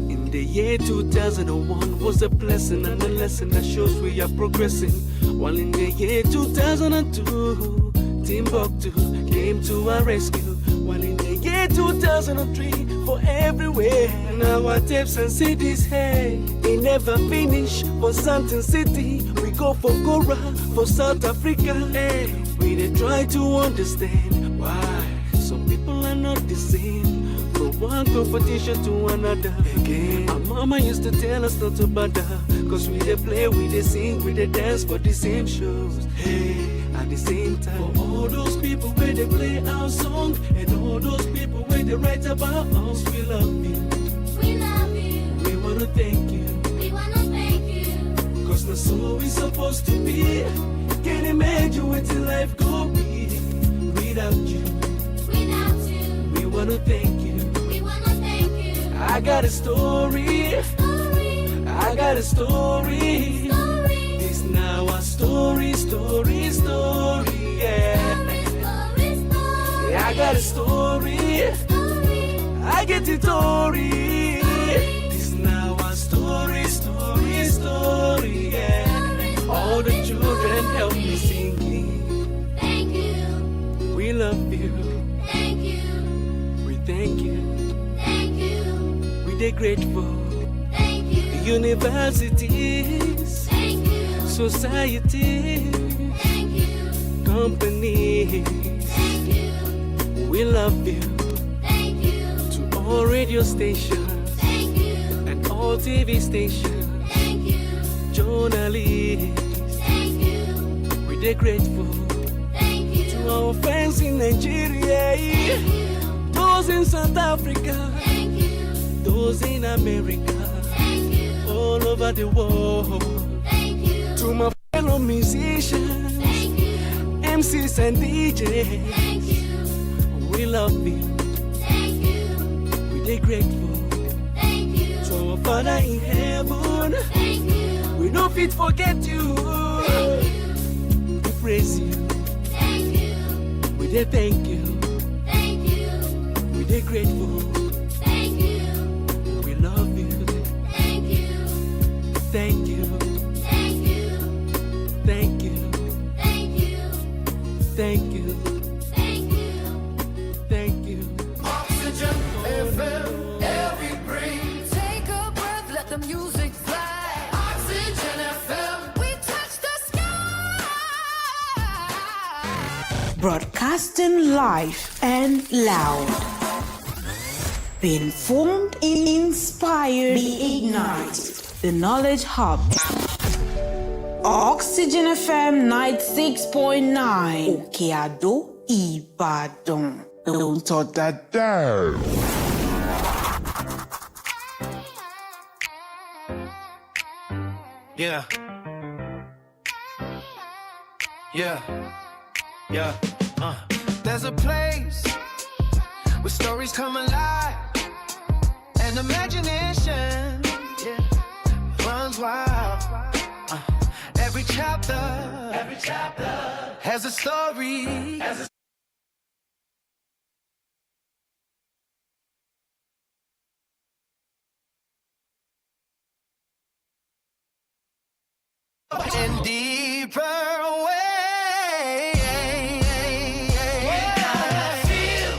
In the year 2001 was a blessing and a lesson that shows we are progressing. While in the year 2002, Timbuktu came to our rescue. While in the year 2003, for everywhere. Now our tapes and CDs, hey, they never finish. For Santon City, we go for Gora, for South Africa, hey. We they try to understand why some people are not the same. From one competition to another. Again, our mama used to tell us not to bother, cause we they play, we they sing, we they dance for the same shows, hey. At the same time, for all those people where they play our song, and all those people where they write about us, we love you. We wanna thank you. Cause that's all we supposed to be. Can't imagine what your life go be without you. We wanna thank you. I got a story. I got a story. It's now a story, yeah. I got a story. I get it, story. It's now a story, yeah. All the children help me singing. Thank you. We love you. Thank you. We thank you. Thank you. We they grateful. Thank you. Universities. Thank you. Society. Thank you. Companies. Thank you. We love you. Thank you. To all radio stations. Thank you. And all TV stations. Thank you. Journalists. Thank you. We're grateful. Thank you. To our friends in Nigeria. Thank you. Those in South Africa. Thank you. Those in America. Thank you. All over the world. Thank you. To my fellow musicians. Thank you. MCs and DJs. Thank you. We love you. Thank you. grateful. Thank you. To our Father in heaven. Thank you. We no fit forget you. Thank you. We praise you. Thank you. We dey thank you. Thank you. We dey grateful. Thank you. We love you. Thank you. Thank you. Thank you. Thank you. Thank you. Thank you. Thank you. Thank you. Oxygen FM, every breath. Take a breath, let the music fly. Oxygen FM. We touch the sky. Broadcasting live and loud. Be informed, inspired, be ignited. The Knowledge Hub. Oxygen FM 96.9. Okeado, Ibadan. Don't touch that down. Yeah. Yeah. Yeah. There's a place where stories come alive and imagination, yeah, runs wild. Every chapter has a story. And deeper way. Feel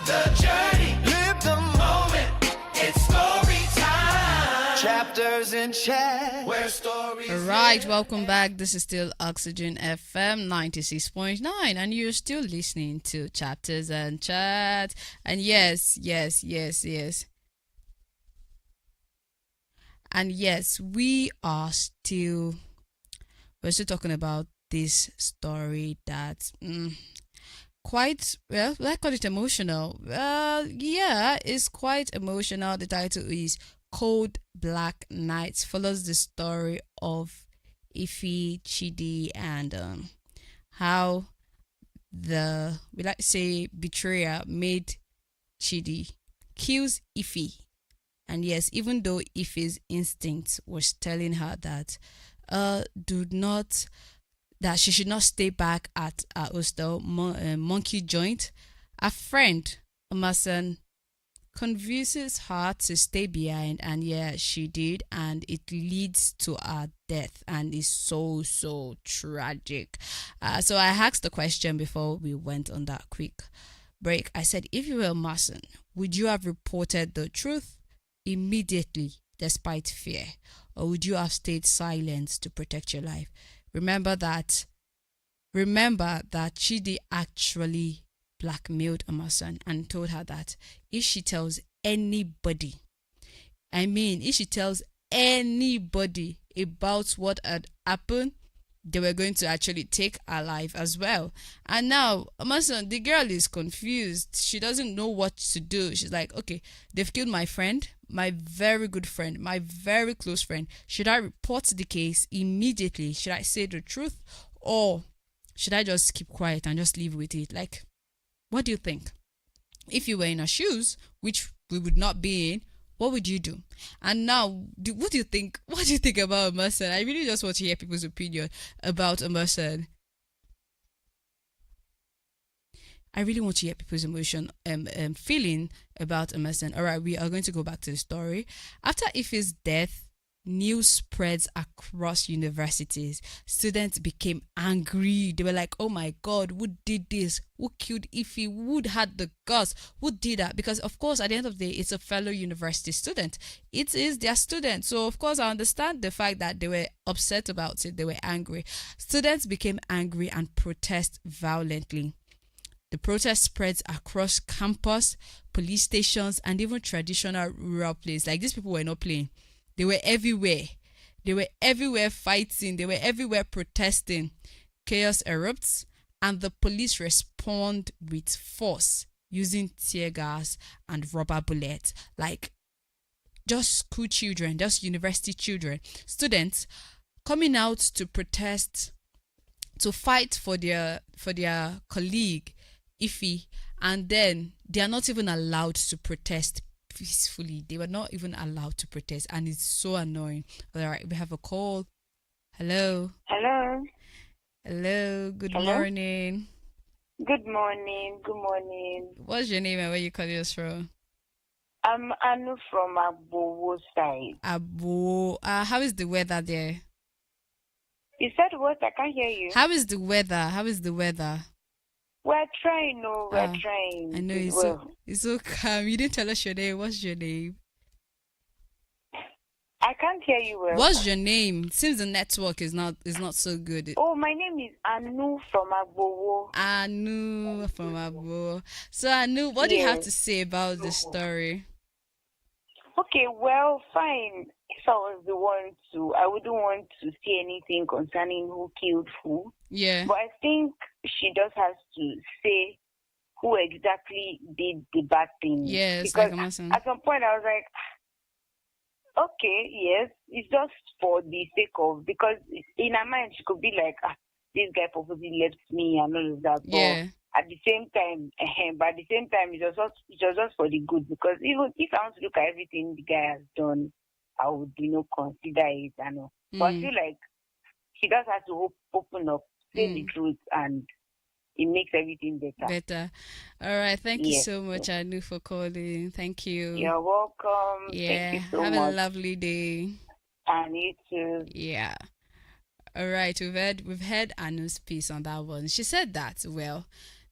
the journey, live the moment. It's story time. Chapters in chat, where stories. All right, welcome back. This is still Oxygen FM 96.9, and you're still listening to Chapters and Chat. And yes. And yes, we're still talking about this story that quite, well, let's call it emotional. Yeah, it's quite emotional. The title is Cold Black Nights, follows the story of Ify, Chidi, and how we like to say betrayer made Chidi kills Ify. And yes, even though Ify's instinct was telling her that that she should not stay back at hostel monkey joint, a friend, Amasan, convinces her to stay behind, and yeah, she did, and it leads to her death, and it's so tragic. So I asked the question before we went on that quick break. I said, if you were Mason, would you have reported the truth immediately despite fear, or would you have stayed silent to protect your life? Remember that Chidi actually blackmailed Amasan and told her that if she tells anybody about what had happened, they were going to actually take her life as well. And now Amasan, the girl is confused. She doesn't know what to do. She's like, okay, they've killed my friend, my very good friend, my very close friend. Should I report the case immediately? Should I say the truth, or should I just keep quiet and just live with it? Like, what do you think? If you were in her shoes, which we would not be in, what would you do? And now, what do you think? What do you think about Emerson? I really just want to hear people's opinion about Emerson. I really want to hear people's feeling about Emerson. All right, we are going to go back to the story. After Ife's death, news spreads across universities. Students became angry. They were like, oh my God, who did this? Who killed Ife? Who had the guts? Who did that? Because of course, at the end of the day, it's a fellow university student. It is their student. So of course, I understand the fact that they were upset about it. They were angry. Students became angry and protest violently. The protest spreads across campus, police stations, and even traditional rural places. Like, these people were not playing. They were everywhere. They were everywhere fighting. They were everywhere protesting. Chaos erupts, and the police respond with force using tear gas and rubber bullets. Like, just school children, just university children, students coming out to protest, to fight for their colleague Ife, and then they are not even allowed to protest peacefully. They were not even allowed to protest, and it's so annoying. All right, we have a call. Hello. Hello. Hello. Good Hello? morning. Good morning. Good morning. What's your name and where you calling us from? I'm Anu from Abowo side. How is the weather there? You said what? I can't hear you. How is the weather? We're trying, we're Ah, trying. I know It's it's well. so calm. You didn't tell us your name. What's your name? I can't hear you well. What's your name? Seems the network is not so good. Oh, my name is Anu from Abowo. Anu from Abo. So Anu, what do you have Yes. to say about this story? Okay, well, fine. If I was the one to, I wouldn't want to see anything concerning who killed who. Yeah. But I think she just has to say who exactly did the bad thing. Yes, Because like I'm saying. at some point I was like, okay, yes, it's just for the sake of, because in her mind she could be like, this guy purposely left me and all of that. Yeah. But at the same time, it was just for the good, because even if I want to look at everything the guy has done, I would, consider it. I know. But I feel like she just has to open up, say the truth, and it makes everything better. All right. Thank you Yes. so much, Anu, for calling. Thank you. You're welcome. Yeah. Thank you so Have much. a lovely day. And you too. Yeah. All right. We've heard Anu's piece on that one. She said that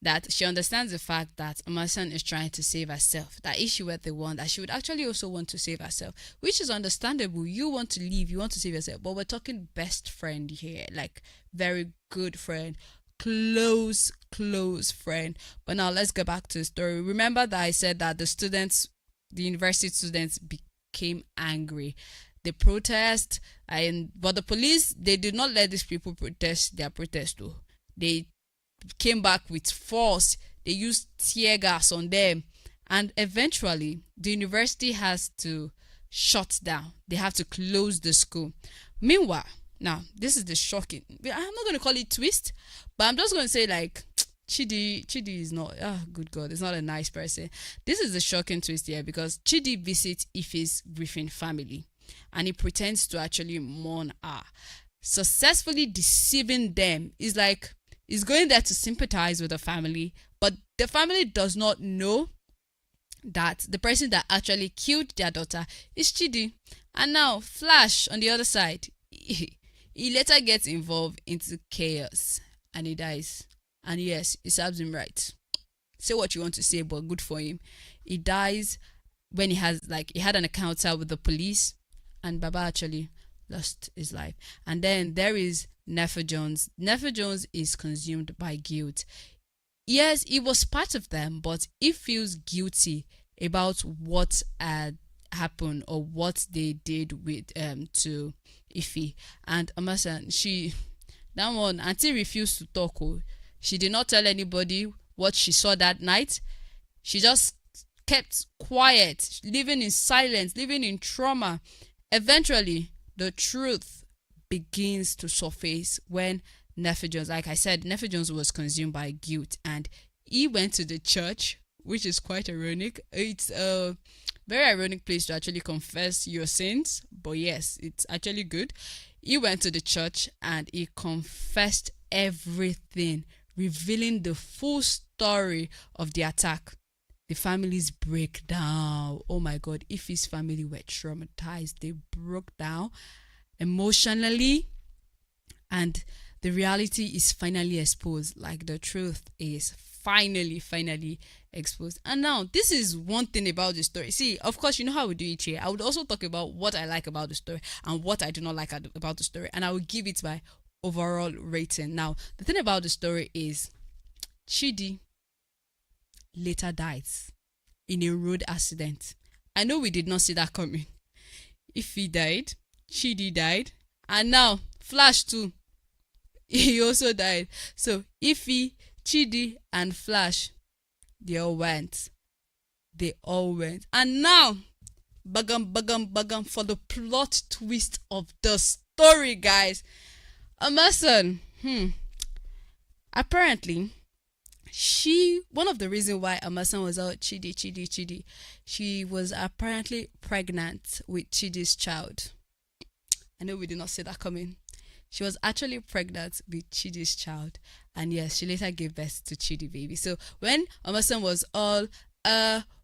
that she understands the fact that Amasan is trying to save herself. That if she were the one, that she would actually also want to save herself, which is understandable. You want to leave, you want to save yourself, but we're talking best friend here, like very good friend, close friend. But now let's go back to the story. Remember that I said that the university students became angry. They protest, but the police, they did not let these people protest their protest though. They came back with force. They used tear gas on them, and eventually the university has to shut down. They have to close the school. Meanwhile, now this is the shocking, I'm not going to call it twist, but I'm just going to say like Chidi is not, good God, it's not a nice person. This is the shocking twist here, because Chidi visits Ife's grieving family and he pretends to actually mourn her, successfully deceiving them. Is like he's going there to sympathize with the family, but the family does not know that the person that actually killed their daughter is Chidi. And now Flash on the other side, he later gets involved into chaos and he dies. And yes, it serves him right. Say what you want to say, but good for him. He dies when he had an encounter with the police, and Baba actually lost his life. And then there is Nefer Jones. Nefer Jones is consumed by guilt. Yes, he was part of them, but he feels guilty about what had happened or what they did with to Ife. And Amasa, that one, Auntie refused to talk. She did not tell anybody what she saw that night. She just kept quiet, living in silence, living in trauma. Eventually, the truth begins to surface when Nefer Jones, like I said, Nefer Jones was consumed by guilt and he went to the church, which is quite ironic. It's a very ironic place to actually confess your sins, but yes, it's actually good. He went to the church and he confessed everything, revealing the full story of the attack. The families break down. Oh my God, if his family were traumatized, they broke down emotionally, and the reality is finally exposed. Like the truth is finally exposed. And now this is one thing about the story. See, of course, you know how we do it here. I would also talk about what I like about the story and what I do not like about the story, and I will give it my overall rating. Now, the thing about the story is Chidi later dies in a road accident. I know we did not see that coming. If he died, Chidi died, and now Flash too, he also died. So Ify, Chidi, and Flash, they all went. And now, bagam for the plot twist of the story, guys. Amason, apparently, one of the reasons why Amasan was out Chidi, she was apparently pregnant with Chidi's child. I know we did not see that coming. She was actually pregnant with Chidi's child, and yes, she later gave birth to Chidi baby. So when Amasan was all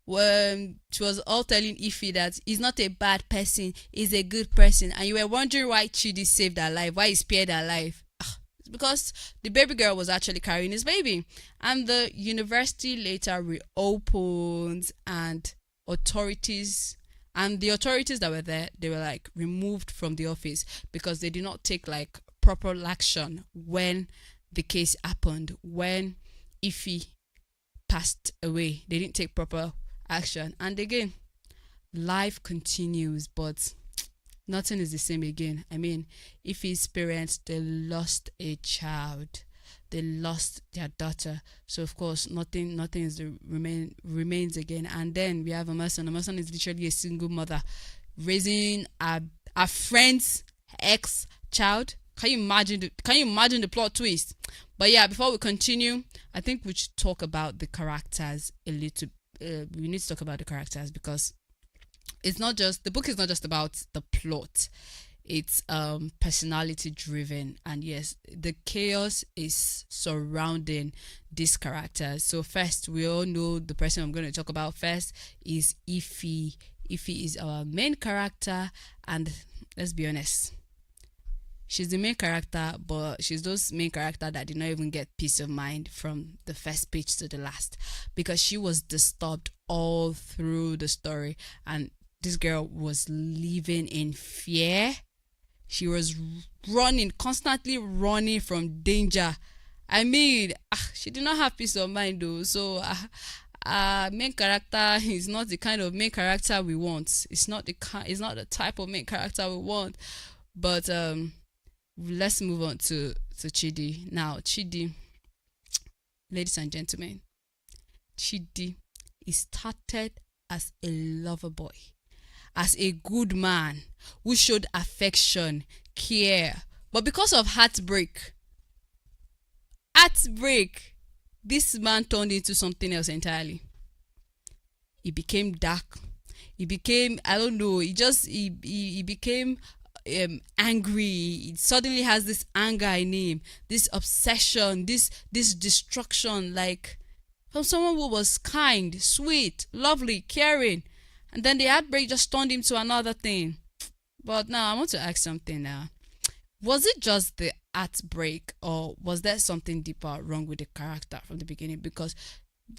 when she was all telling Ify that he's not a bad person, he's a good person, and you were wondering why Chidi saved her life, why he spared her life. It's because the baby girl was actually carrying his baby, and the university later reopened, and the authorities that were there, they were like removed from the office because they did not take like proper action when the case happened. When Ify passed away, they didn't take proper action, and again, life continues, but nothing is the same again. I mean, Ify's parents, they lost a child, they lost their daughter, so of course nothing is remains again. And then we have Amasan is literally a single mother raising a friend's ex child. Can you imagine the plot twist? But yeah, before we continue, I think we should talk about the characters a little. We need to talk about the characters because the book is not just about the plot. It's personality driven, and yes, the chaos is surrounding these characters. So first, we all know the person I'm going to talk about first is Ify. Ify is our main character, and let's be honest, she's the main character, but she's those main character that did not even get peace of mind from the first page to the last, because she was disturbed all through the story, and this girl was living in fear. She was constantly running from danger. I mean, she did not have peace of mind though. So main character is not the kind of main character we want. It's not the type of main character we want. But let's move on to Chidi. Now, Chidi, ladies and gentlemen, Chidi started as a lover boy, as a good man who showed affection, care. But because of heartbreak, this man turned into something else entirely. He became dark. He became, I don't know, he became angry. He suddenly has this anger in him, this obsession, this destruction, like from someone who was kind, sweet, lovely, caring. And then the heartbreak just turned him to another thing. But now I want to ask something now. Was it just the heartbreak, or was there something deeper wrong with the character from the beginning? Because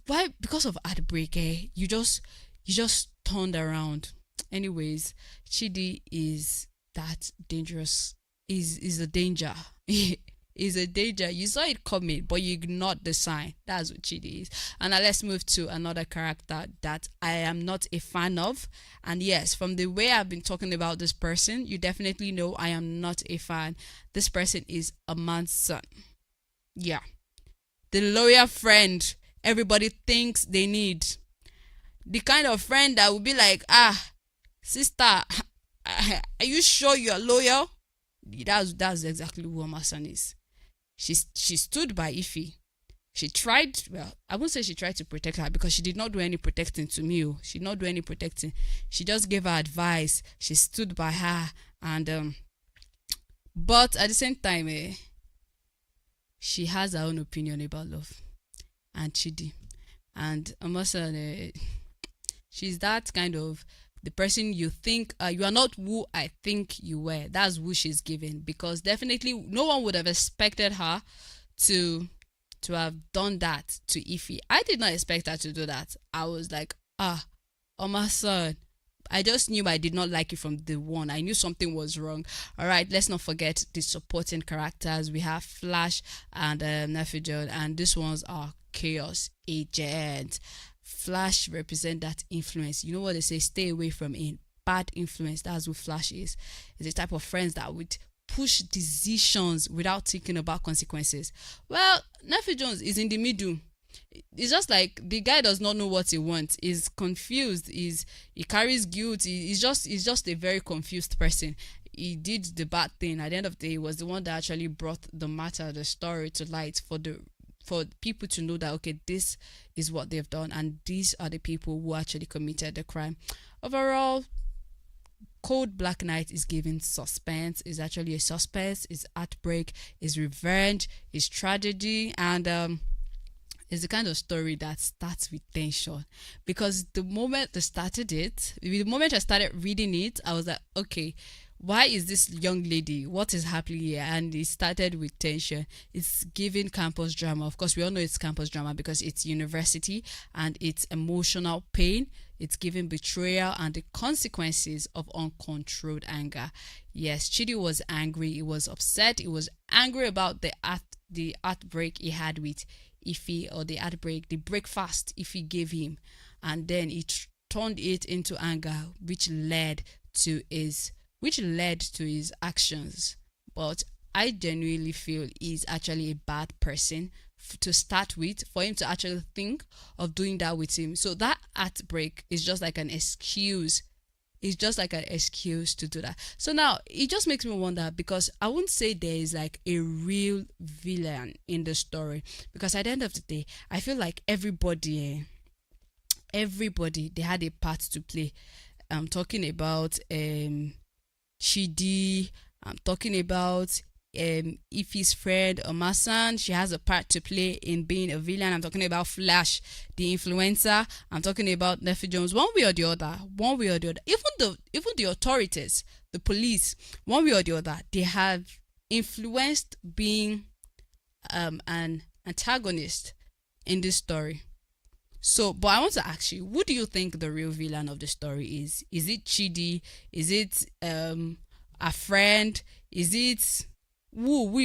of heartbreak, you just turned around. Anyways, Chidi is that dangerous. Is a danger. Is a danger. You saw it coming, but you ignored the sign. That's what Chidi is. And now let's move to another character that I am not a fan of. And yes, from the way I've been talking about this person, you definitely know I am not a fan. This person is a man's son. Yeah. The loyal friend everybody thinks they need. The kind of friend that will be like, sister, are you sure you're loyal? That's exactly who my son is. She stood by Ify. She tried, well, I won't say she tried to protect her, because she did not do any protecting to me. She did not do any protecting. She just gave her advice. She stood by her, and but at the same time, she has her own opinion about love and Chidi. And Amasa, she's that kind of the person you think you are not who I think you were. That's who she's given, because definitely no one would have expected her to have done that to Ify. I did not expect her to do that. I was like, oh my son, I just knew I did not like you from the one. I knew something was wrong. All right, let's not forget the supporting characters. We have Flash and Nephijon, and these ones are chaos agents. Flash represent that influence. You know what they say, stay away from it. Bad influence. That's what Flash is. It's a type of friends that would push decisions without thinking about consequences. Well, Nephijon is in the middle. It's just like the guy does not know what he wants. He's confused. He carries guilt. He's just a very confused person. He did the bad thing. At the end of the day, he was the one that actually brought the story to light for people to know that, okay, this is what they've done and these are the people who actually committed the crime. Overall, Cold Black Night is giving suspense. Is actually a suspense, is heartbreak, is revenge, is tragedy, and it's the kind of story that starts with tension, because the moment I started reading it, I was like, okay, why is this young lady, what is happening here? And it started with tension. It's giving campus drama. Of course, we all know it's campus drama because it's university and it's emotional pain. It's giving betrayal and the consequences of uncontrolled anger. Yes, Chidi was angry. He was upset. He was angry about the heartbreak he had with Ife, or the breakfast Ife gave him, and then he turned it into anger, which led to his actions. But I genuinely feel he's actually a bad person to start with, for him to actually think of doing that with him. So that heartbreak is just like an excuse. It's just like an excuse to do that. So now it just makes me wonder, because I wouldn't say there is like a real villain in the story, because at the end of the day, I feel like everybody they had a part to play. I'm talking about Chidi. I'm talking about Ife's friend Omasan. She has a part to play in being a villain. I'm talking about Flash, the influencer. I'm talking about Nephi Jones. One way or the other. Even the authorities, the police, one way or the other, they have influenced being an antagonist in this story. So, but I want to ask you, who do you think the real villain of the story is? Is it Chidi? Is it a friend? Is it who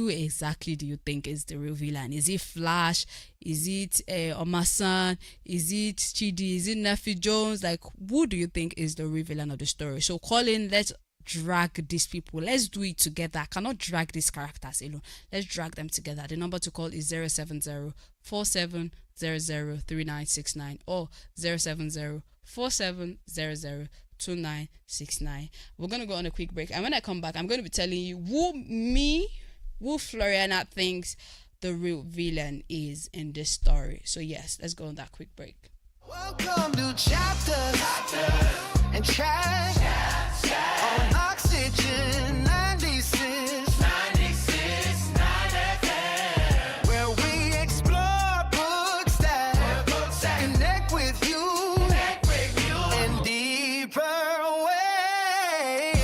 exactly do you think is the real villain? Is it Flash? Is it Omasan? Is it Chidi? Is it Nephi Jones? Like, who do you think is the real villain of the story? So call in, let's drag these people. Let's do it together. I cannot drag these characters alone. Let's drag them together. The number to call is 070-4700-3969 or 070-4700-2969. We're gonna go on a quick break, and when I come back, I'm gonna be telling you who Floriana thinks the real villain is in this story. So yes, let's go on that quick break. Welcome to chapter and chat on Oxygen 96.9 FM, where we explore books that connect with you in deeper ways.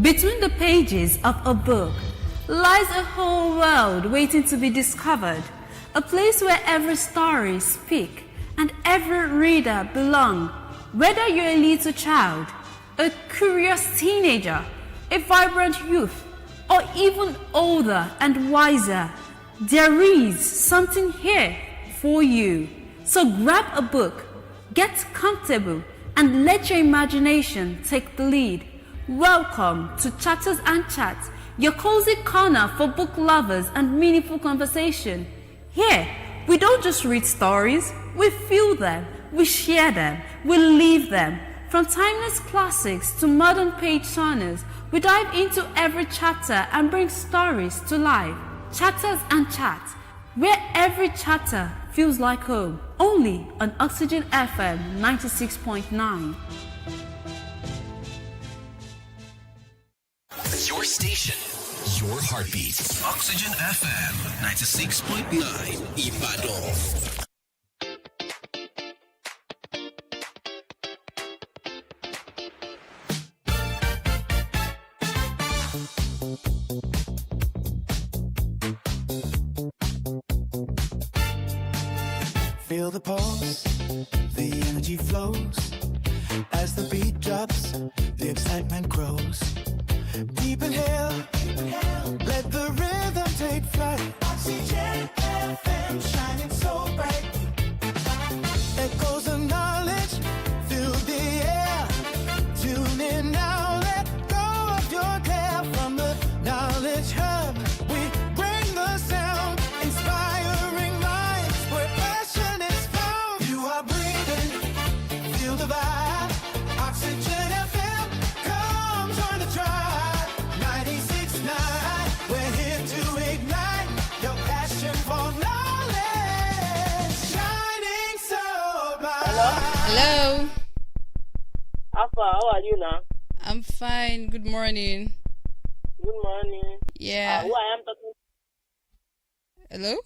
Between the pages of a book lies a whole world waiting to be discovered, a place where every story speaks and every reader belongs. Whether you're a little child, a curious teenager, a vibrant youth, or even older and wiser, there is something here for you. So grab a book, get comfortable, and let your imagination take the lead. Welcome to Chatters and Chats, your cozy corner for book lovers and meaningful conversation. Here, we don't just read stories, we feel them, we share them, we live them. From timeless classics to modern page turners, we dive into every chapter and bring stories to life. Chatters and Chats, where every chatter feels like home. Only on Oxygen FM 96.9. Your station, your heartbeat. Oxygen FM 96.9 Ibadan. Feel the pulse, the energy flows. As the beat drops, the excitement grows. Deep inhale, let the rhythm take flight. Oxygen FM, shining so bright. Echoes of knowledge fill the air. Tune in now, let go of your care. From the knowledge hub, we bring the sound, inspiring minds where passion is found. You are breathing, feel the vibe. Oxygen FM, come join the tribe. Hello. Alpha, how are you now? I'm fine. Good morning. Good morning. Yeah. Who I am talking? Hello?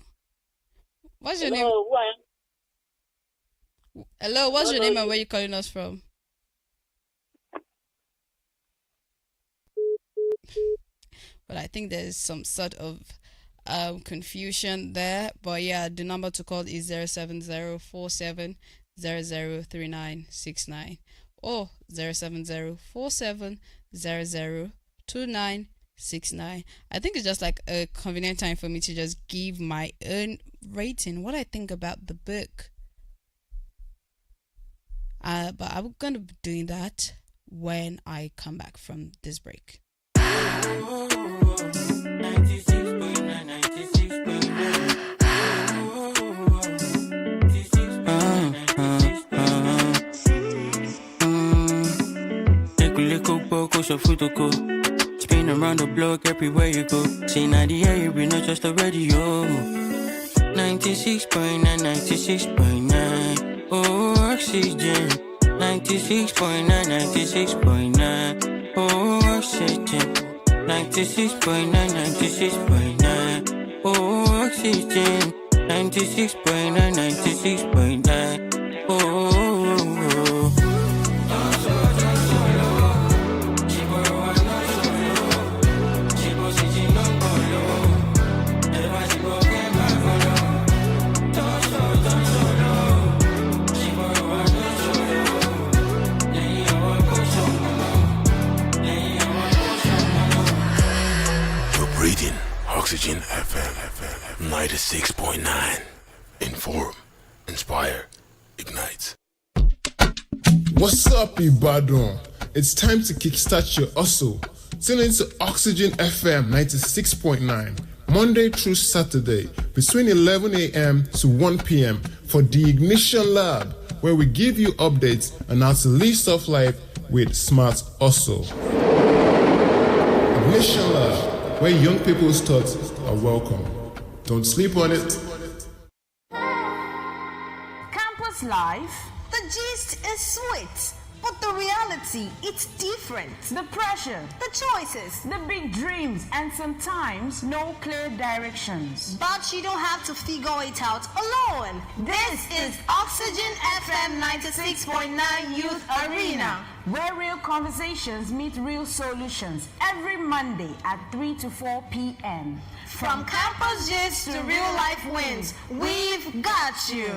What's your Hello, name? who I am? Hello, what's your name and where you calling us from? But I think there's some sort of confusion there. But yeah, the number to call is 07047003969 or 07047002969. I think it's just like a convenient time for me to just give my own rating, what I think about the book. But I'm gonna be doing that when I come back from this break. Spin around the block everywhere you go. See, now the air, we not just a radio. 96.9, 96.9. Oh, oxygen. 96.9, 96.9. Oh, oxygen. 96.9, 96.9. Oh, oxygen. 96.9, 96.9. Oh. Oxygen FM 96.9. Inform, inspire, ignite. What's up, Ibadan? It's time to kickstart your hustle. Tune into Oxygen FM 96.9, Monday through Saturday, between 11 a.m. to 1 p.m. for the Ignition Lab, where we give you updates on how to live soft life with smart hustle. Ignition Lab, where young people's thoughts are welcome. Don't sleep on it. Campus life, the gist is sweet, but the reality, it's different. The pressure, the choices, the big dreams, and sometimes no clear directions. But you don't have to figure it out alone. This is Oxygen FM 96.9 Youth Arena, where real conversations meet real solutions every Monday at 3 to 4 p.m. From campus gist to real life wins, we've got you.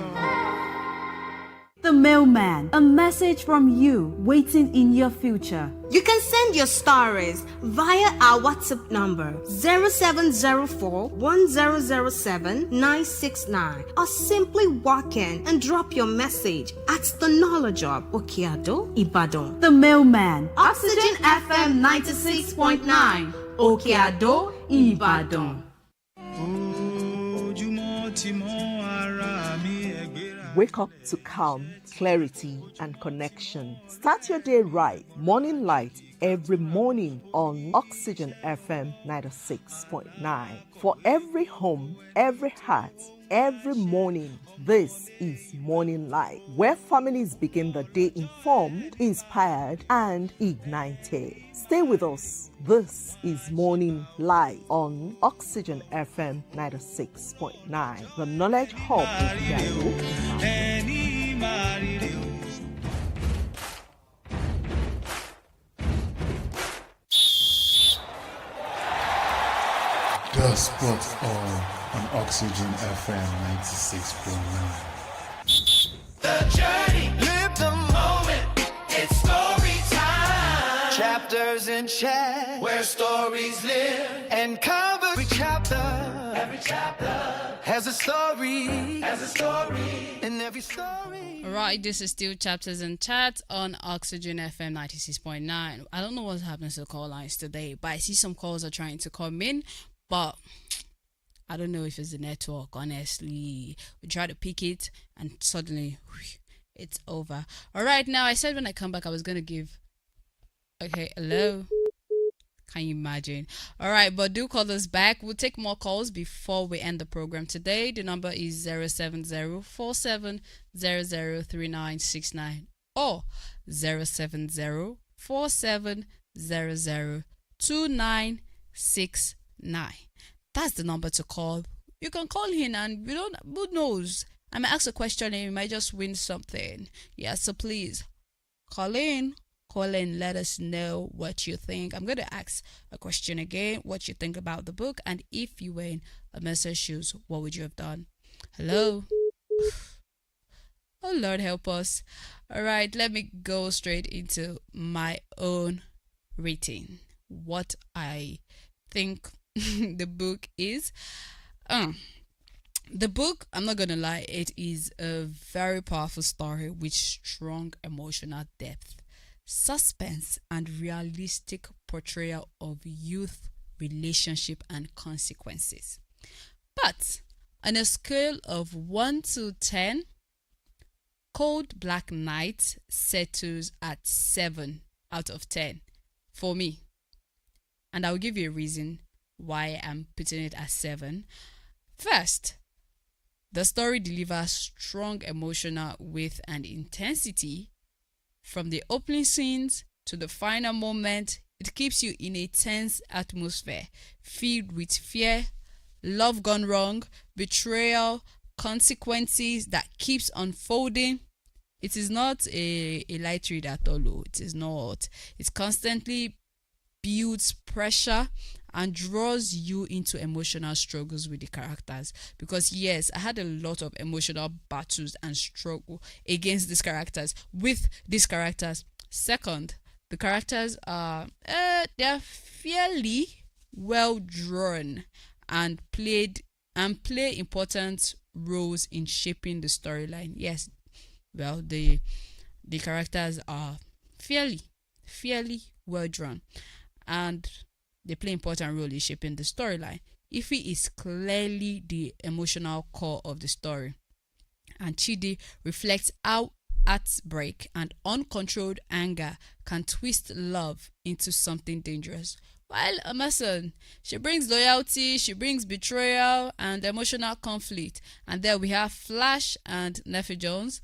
The Mailman, a message from you waiting in your future. You can send your stories via our WhatsApp number 0704-1007-969 or simply walk in and drop your message at the Knowledge Hub, Okeado, Ibadan. The Mailman, Oxygen FM 96.9, Okeado, Ibadan. Wake up to calm, clarity, and connection. Start your day right. Morning light every morning on Oxygen FM 96.9. For every home, every heart, every morning, this is Morning Light, where families begin the day informed, inspired, and ignited. Stay with us. This is Morning Light on Oxygen FM 96.9, the Knowledge Hub of Yahoo. The Sports All on Oxygen FM 96.9. The journey, live the moment. It's story time. Chapters in chat, where stories live and cover every chapter has a story, and every story. Alright, this is still Chapters and Chat on Oxygen FM 96.9. I don't know what's happening to the call lines today, but I see some calls are trying to come in, but I don't know if it's the network, honestly. We try to pick it and suddenly it's over. Alright, now I said when I come back I was going to give... Okay, hello? Can you imagine? All right, but do call us back. We'll take more calls before we end the program today. The number is 070-4700-3969 or 070-4700-2969. That's the number to call. You can call in and we don't, who knows? I might ask a question and you might just win something. Yeah, so please call in. Call in, let us know what you think. I'm going to ask a question again, what you think about the book, and if you win a message shoes, what would you have done? Hello? Oh, Lord, help us. All right, let me go straight into my own rating. What I think the book is. The book, I'm not going to lie, it is a very powerful story with strong emotional depth, suspense, and realistic portrayal of youth, relationship, and consequences. But on a scale of 1 to 10, Cold Black Night settles at 7 out of 10 for me. And I'll give you a reason why I'm putting it at 7. First, the story delivers strong emotional width and intensity. From the opening scenes to the final moment, it keeps you in a tense atmosphere filled with fear, love gone wrong, betrayal, consequences that keeps unfolding. It is not a light read at all. It is not. It constantly builds pressure and draws you into emotional struggles with the characters, because yes, I had a lot of emotional battles and struggle against these characters, with these characters. Second, the characters are they're fairly well drawn and play important roles in shaping the storyline. Yes, well, the characters are fairly well drawn and they play important role in shaping the storyline. Ify is clearly the emotional core of the story, and Chidi reflects how heartbreak and uncontrolled anger can twist love into something dangerous. While Emerson, she brings loyalty, she brings betrayal and emotional conflict. And there we have Flash and Nephi Jones.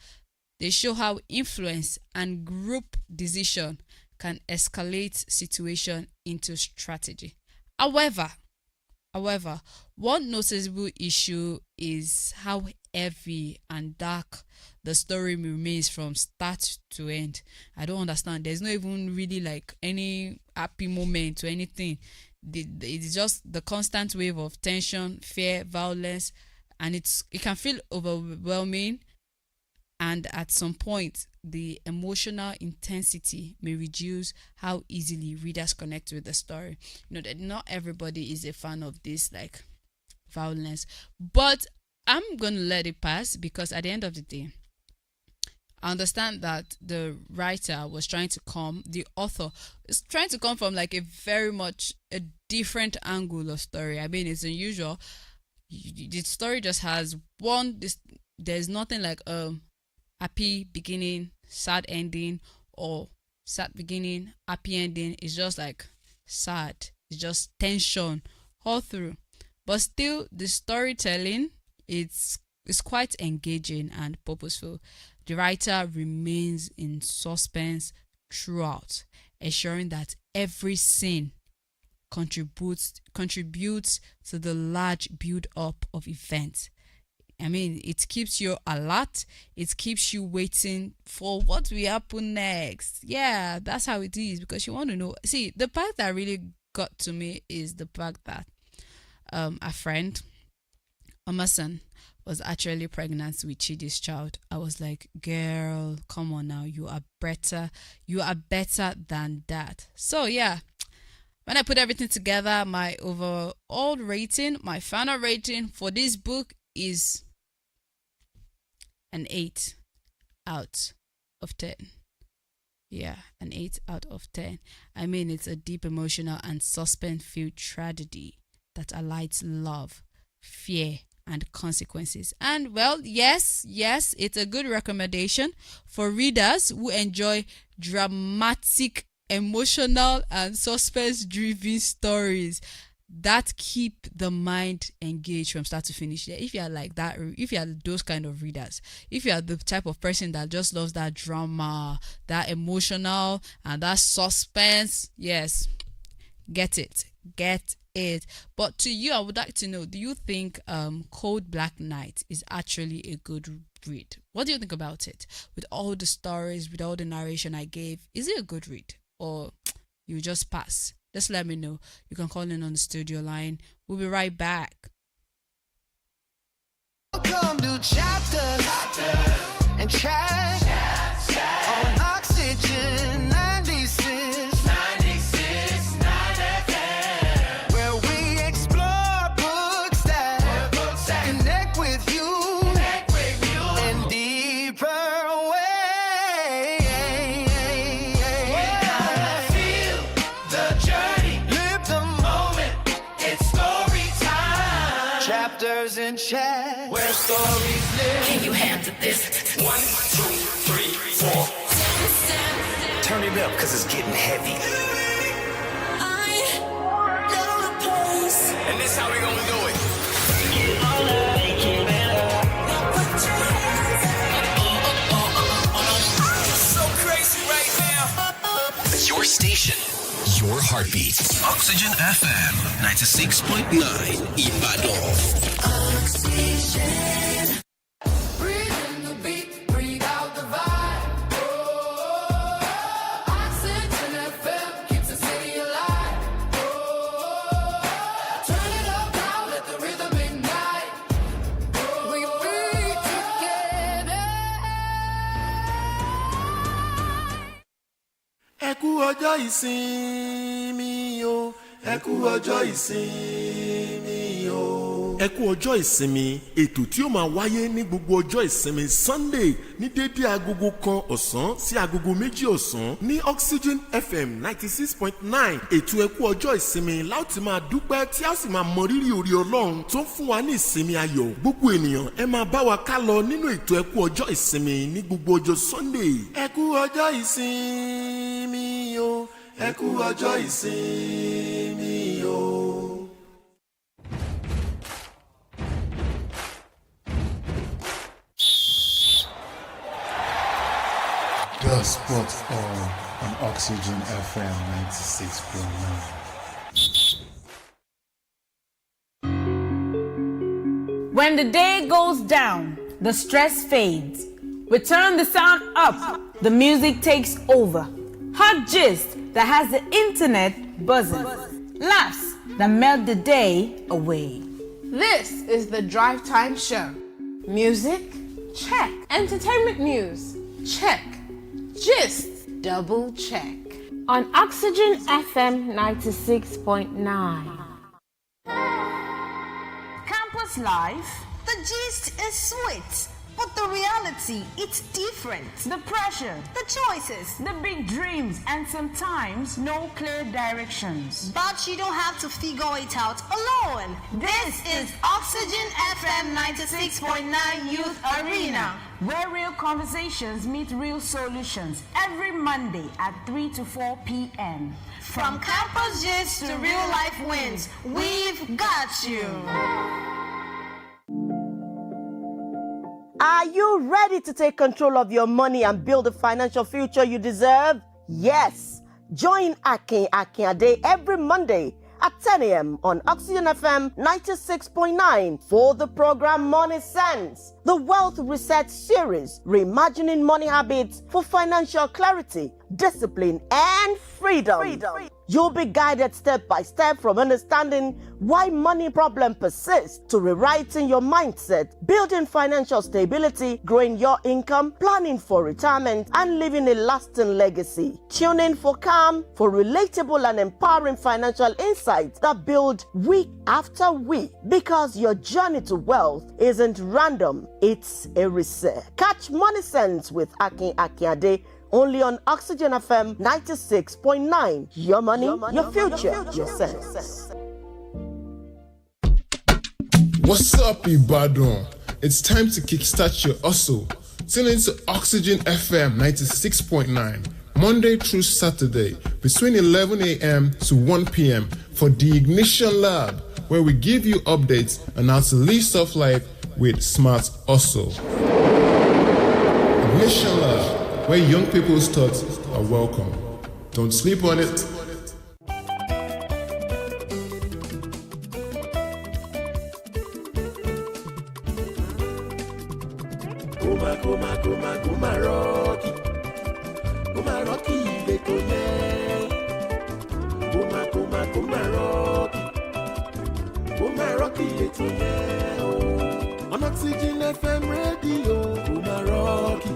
They show how influence and group decision can escalate situation into strategy. However, one noticeable issue is how heavy and dark the story remains from start to end. I don't understand. There's not even really like any happy moment or anything. It's just the constant wave of tension, fear, violence, and it can feel overwhelming. And at some point, the emotional intensity may reduce how easily readers connect with the story. You know that not everybody is a fan of this like violence, but I'm gonna let it pass because at the end of the day, I understand that the writer was trying to come, the author is trying to come from like a very much a different angle of story. I mean, it's unusual. The story just has one. There's nothing like happy beginning, sad ending, or sad beginning, happy ending. It's just like sad. It's just tension all through. But still, the storytelling it's quite engaging and purposeful. The writer remains in suspense throughout, ensuring that every scene contributes to the large build-up of events. I mean, it keeps you alert. It keeps you waiting for what will happen next. Yeah, that's how it is, because you want to know. See, the part that really got to me is the fact that a friend, Emerson, was actually pregnant with Chidi's child. I was like, girl, come on now. You are better than that. So yeah, when I put everything together, my overall rating, my final rating for this book is an 8 out of 10. Yeah, an 8 out of 10. I mean, it's a deep emotional and suspense-filled tragedy that highlights love, fear, and consequences. And well, yes, it's a good recommendation for readers who enjoy dramatic emotional and suspense-driven stories that keep the mind engaged from start to finish. Yeah, if you are like that, if you are those kind of readers, if you are the type of person that just loves that drama, that emotional and that suspense, yes, get it. But to you, I would like to know, do you think Cold Black Night is actually a good read? What do you think about it? With all the stories, with all the narration I gave, is it a good read or you just pass? Just let me know. You can call in on the studio line. We'll be right back. Welcome to Chapter and Chat on Oxygen 96.9 FM, where we explore books that connect with you in deeper ways. Feel the journey, live the moment. It's story time. Chapters in Chat, where stories live. Can you handle this? 1, 2, 3, 4. Turn it up, cause it's getting heavy. And this how we gonna do it. So crazy right now. Your station, your heartbeat. Oxygen FM 96.9 Ibadan. Oxygen. Breathe in the beat, breathe out the vibe. Oxygen FM keeps the city alive. Turn it up now, let the rhythm ignite. We beat together. Ẹ kú ọjọ́ ìsinmi o, ẹ kú ọjọ́ ìsinmi o. Ẹ kú ọjọ́ ìsinmi, ètò tí ó máa wáyé ní gbogbo ọjọ́ ìsinmi Sunday ní dédé agogo 1 ọ̀sán sí agogo 2 ọ̀sán ní Oxygen FM 96.9. Ètò ẹ kú ọjọ́ ìsinmi láti máa dúpẹ́ tí a sì máa mọ rírì orí Ọlọ́run tó ń fún wa ní ìsinmi ayọ̀. Gbogbo ènìyàn ẹ máa bá wa ká lọ nínú ètò ẹ kú ọjọ́ ìsinmi ní gbogbo ọjọ́ Sunday. Ẹ kú ọjọ́ ìsinmi o, ẹ kú ọjọ́ ìsinmi o. The Spot on Oxygen FM 96.9. When the day goes down, the stress fades. We turn the sound up, the music takes over. Hot gist that has the internet buzzing. Laughs that melt the day away. This is the Drive Time Show. Music? Check. Entertainment news? Check. Gist? Double check. On Oxygen FM 96.9. Campus life, the gist is sweet, but the reality, it's different. The pressure, the choices, the big dreams, and sometimes no clear directions. But you don't have to figure it out alone. This is Oxygen FM 96.9 Youth Arena, where real conversations meet real solutions every Monday at 3 to 4 p.m. From campus gist to real life wins, we've got you. Are you ready to take control of your money and build the financial future you deserve? Yes. Join Akin Ade every Monday at 10 a.m. on Oxygen FM 96.9 for the program Money Sense, the Wealth Reset series, reimagining money habits for financial clarity, discipline, and freedom. You'll be guided step by step from understanding why money problems persist to rewriting your mindset, building financial stability, growing your income, planning for retirement, and leaving a lasting legacy. Tune in for calm, for relatable and empowering financial insights that build week after week, because your journey to wealth isn't random, it's a reset. Catch Money Sense with Akin Ade only on Oxygen FM 96.9. Your money, your future, your sense. What's up, Ibadan? It's time to kickstart your hustle. Tune into Oxygen FM 96.9, Monday through Saturday, between 11 a.m. to 1 p.m. for the Ignition Lab, where we give you updates on how to live soft life with smart hustle. Ignition Lab, where young people's thoughts are welcome. Don't sleep on it. On Oxygen FM radio, Kumaroki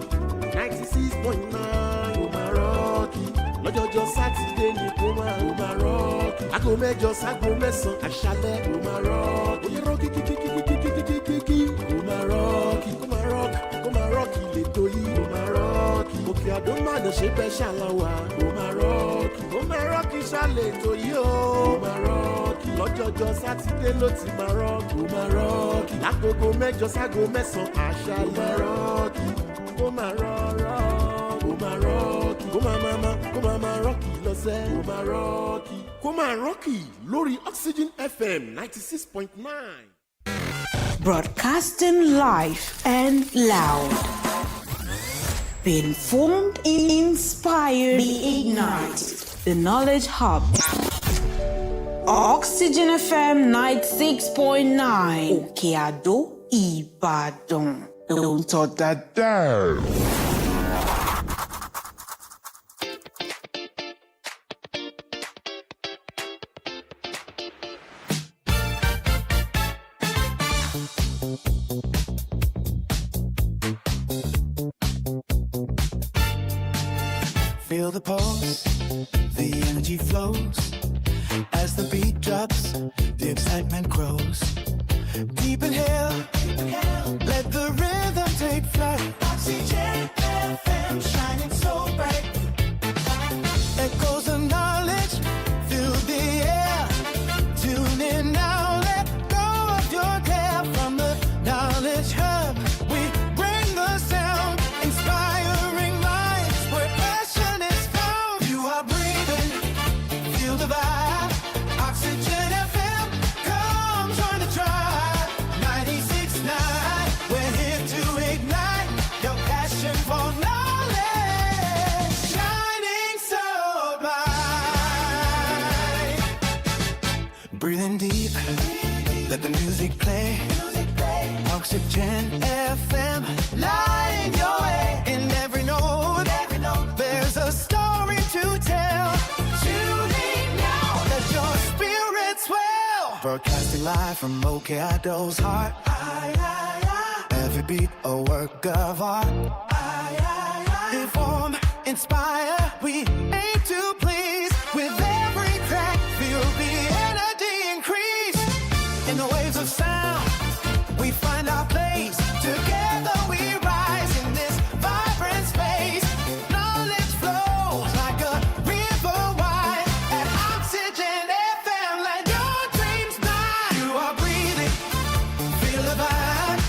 96.9, Kumaroki. Lọ́jọ́jọ́ Sátidé ní Kumaroki. Aago mẹ́jọ ságo mẹ́sàn-án àṣálẹ́ Kumaroki. Oyè rọ́ọ̀kì kìkìkìkìkìkìkì Kumaroki. Kumaroki lètò yìí Kumaroki. Òkè Àdó Màdàn ṣe bẹ́ẹ̀ ṣàlàwà Kumaroki. Kumaroki ṣàlètò yìí o Kumaroki. Lọ́jọ́jọ́ Sátidé ló ti máa rọ́ọ̀kì Kumaroki. Lágogo mẹ́jọ ságo mẹ́sàn-án àṣálẹ́ rọ́ọ̀kì. Kumaroki. Kumaroki lọ́sẹ̀ Kumaroki. Kumaroki lórí Oxygen FM 96.9. Broadcasting live and loud. Be informed, inspired, be ignited. The Knowledge Hub. Oxygen FM 96.9. Òkè Àdó, Ìbàdàn. Don't talk that down. Feel the pulse, the energy flows. As the beat drops, the excitement grows. Deep inhale, let the rhythm take flight. Oxygen FM shining so bright. Echoes of knowledge fill the air. Tune in now, let go of your care. From the Knowledge Hub, we bring the sound, inspiring minds where passion is found. You are breathing, feel the vibe. Oxygen FM, come join the tribe. 96.9, we're here to ignite your passion for knowledge. Shining so bright. Breathing deep, let the music play. Oxygen FM, light your way. In every note, there's a story to tell. Tune in now, let your spirit swell. Broadcasting live from Òkè Àdó's heart. Every beat a work of art. Inform, inspire, we aim to please. With every track, feel the energy increase. In the waves of sound, we find our place. Together we rise in this vibrant space. Knowledge flows like a river wide. At Oxygen FM, let your dreams fly. You are breathing, feel the vibe.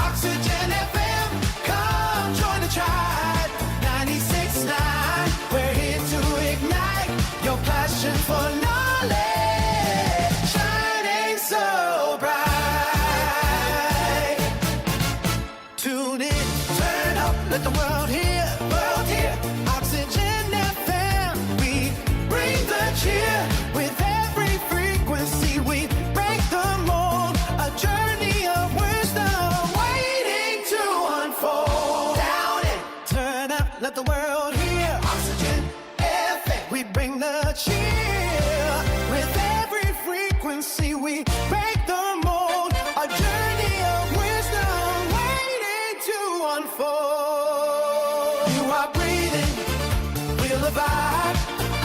Oxygen FM, come join the tribe. 96.9, we're here to ignite your passion for knowledge. Shining so bright. Tune in, turn up, let the world hear. Oxygen FM, we bring the cheer. With every frequency, we break the mold. A journey of wisdom waiting to unfold. Down it, turn up, let the world hear. Oxygen FM, we bring the cheer. With every frequency, we break the mold. A journey of wisdom waiting to unfold. You are breathing, feel the vibe.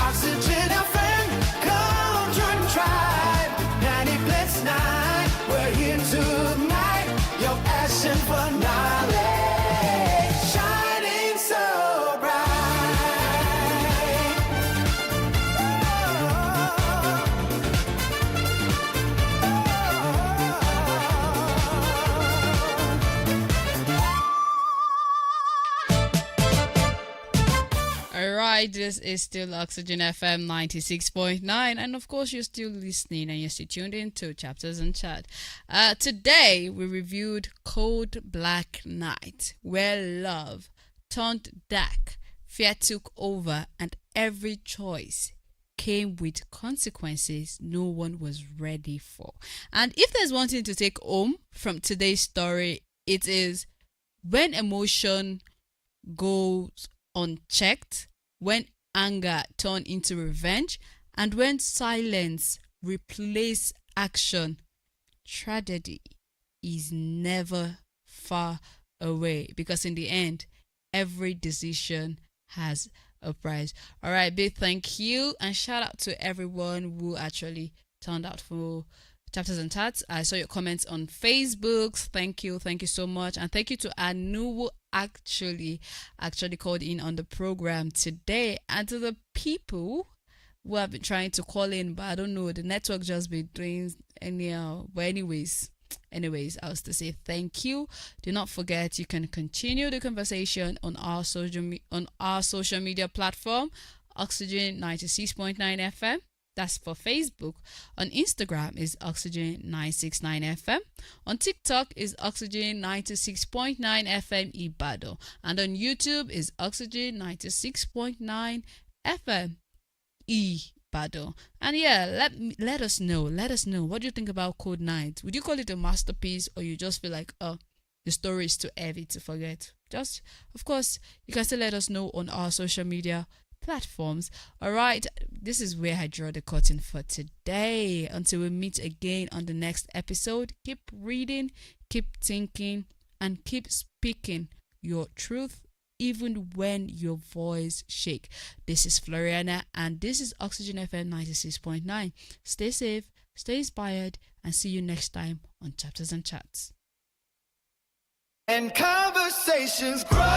Oxygen FM, come join the tribe. 90.9, we're here tonight. Your passion for knowledge, shining so bright. All right. right, this is still Oxygen FM 96.9, and of course, you're still listening and you're still tuned in to Chapters and Chat. Today, we reviewed Cold Black Night, where love turned dark, fear took over, and every choice came with consequences no one was ready for. And if there's one thing to take home from today's story, it is when emotion goes unchecked, when anger turns into revenge, and when silence replaces action, tragedy is never far away, because in the end, every decision has a price. All right, big thank you and shout out to everyone who actually turned out for Chapters and Chats. I saw your comments on Facebook. Thank you so much, and thank you to Anu who actually called in on the program today, and to the people who have been trying to call in, but I don't know, the network just been doing anyhow. But anyways, I was to say thank you. Do not forget, you can continue the conversation on our social media platform, Oxygen 96.9 FM. That's for Facebook. On Instagram is Oxygen 969 FM. On TikTok is Oxygen 96.9 FM Ibadan. And on YouTube is Oxygen 96.9 FM Ibadan. And yeah, let us know. What do you think about Code Night? Would you call it a masterpiece, or you just feel like, oh, the story is too heavy to forget? Just, of course, you can still let us know on our social media platforms. All right, this is where I draw the curtain for today. Until we meet again on the next episode, keep reading, keep thinking, and keep speaking your truth even when your voice shake. This is Floriana, and this is Oxygen FM 96.9. Stay safe, stay inspired, and see you next time on Chapters and Chats. And conversations grow.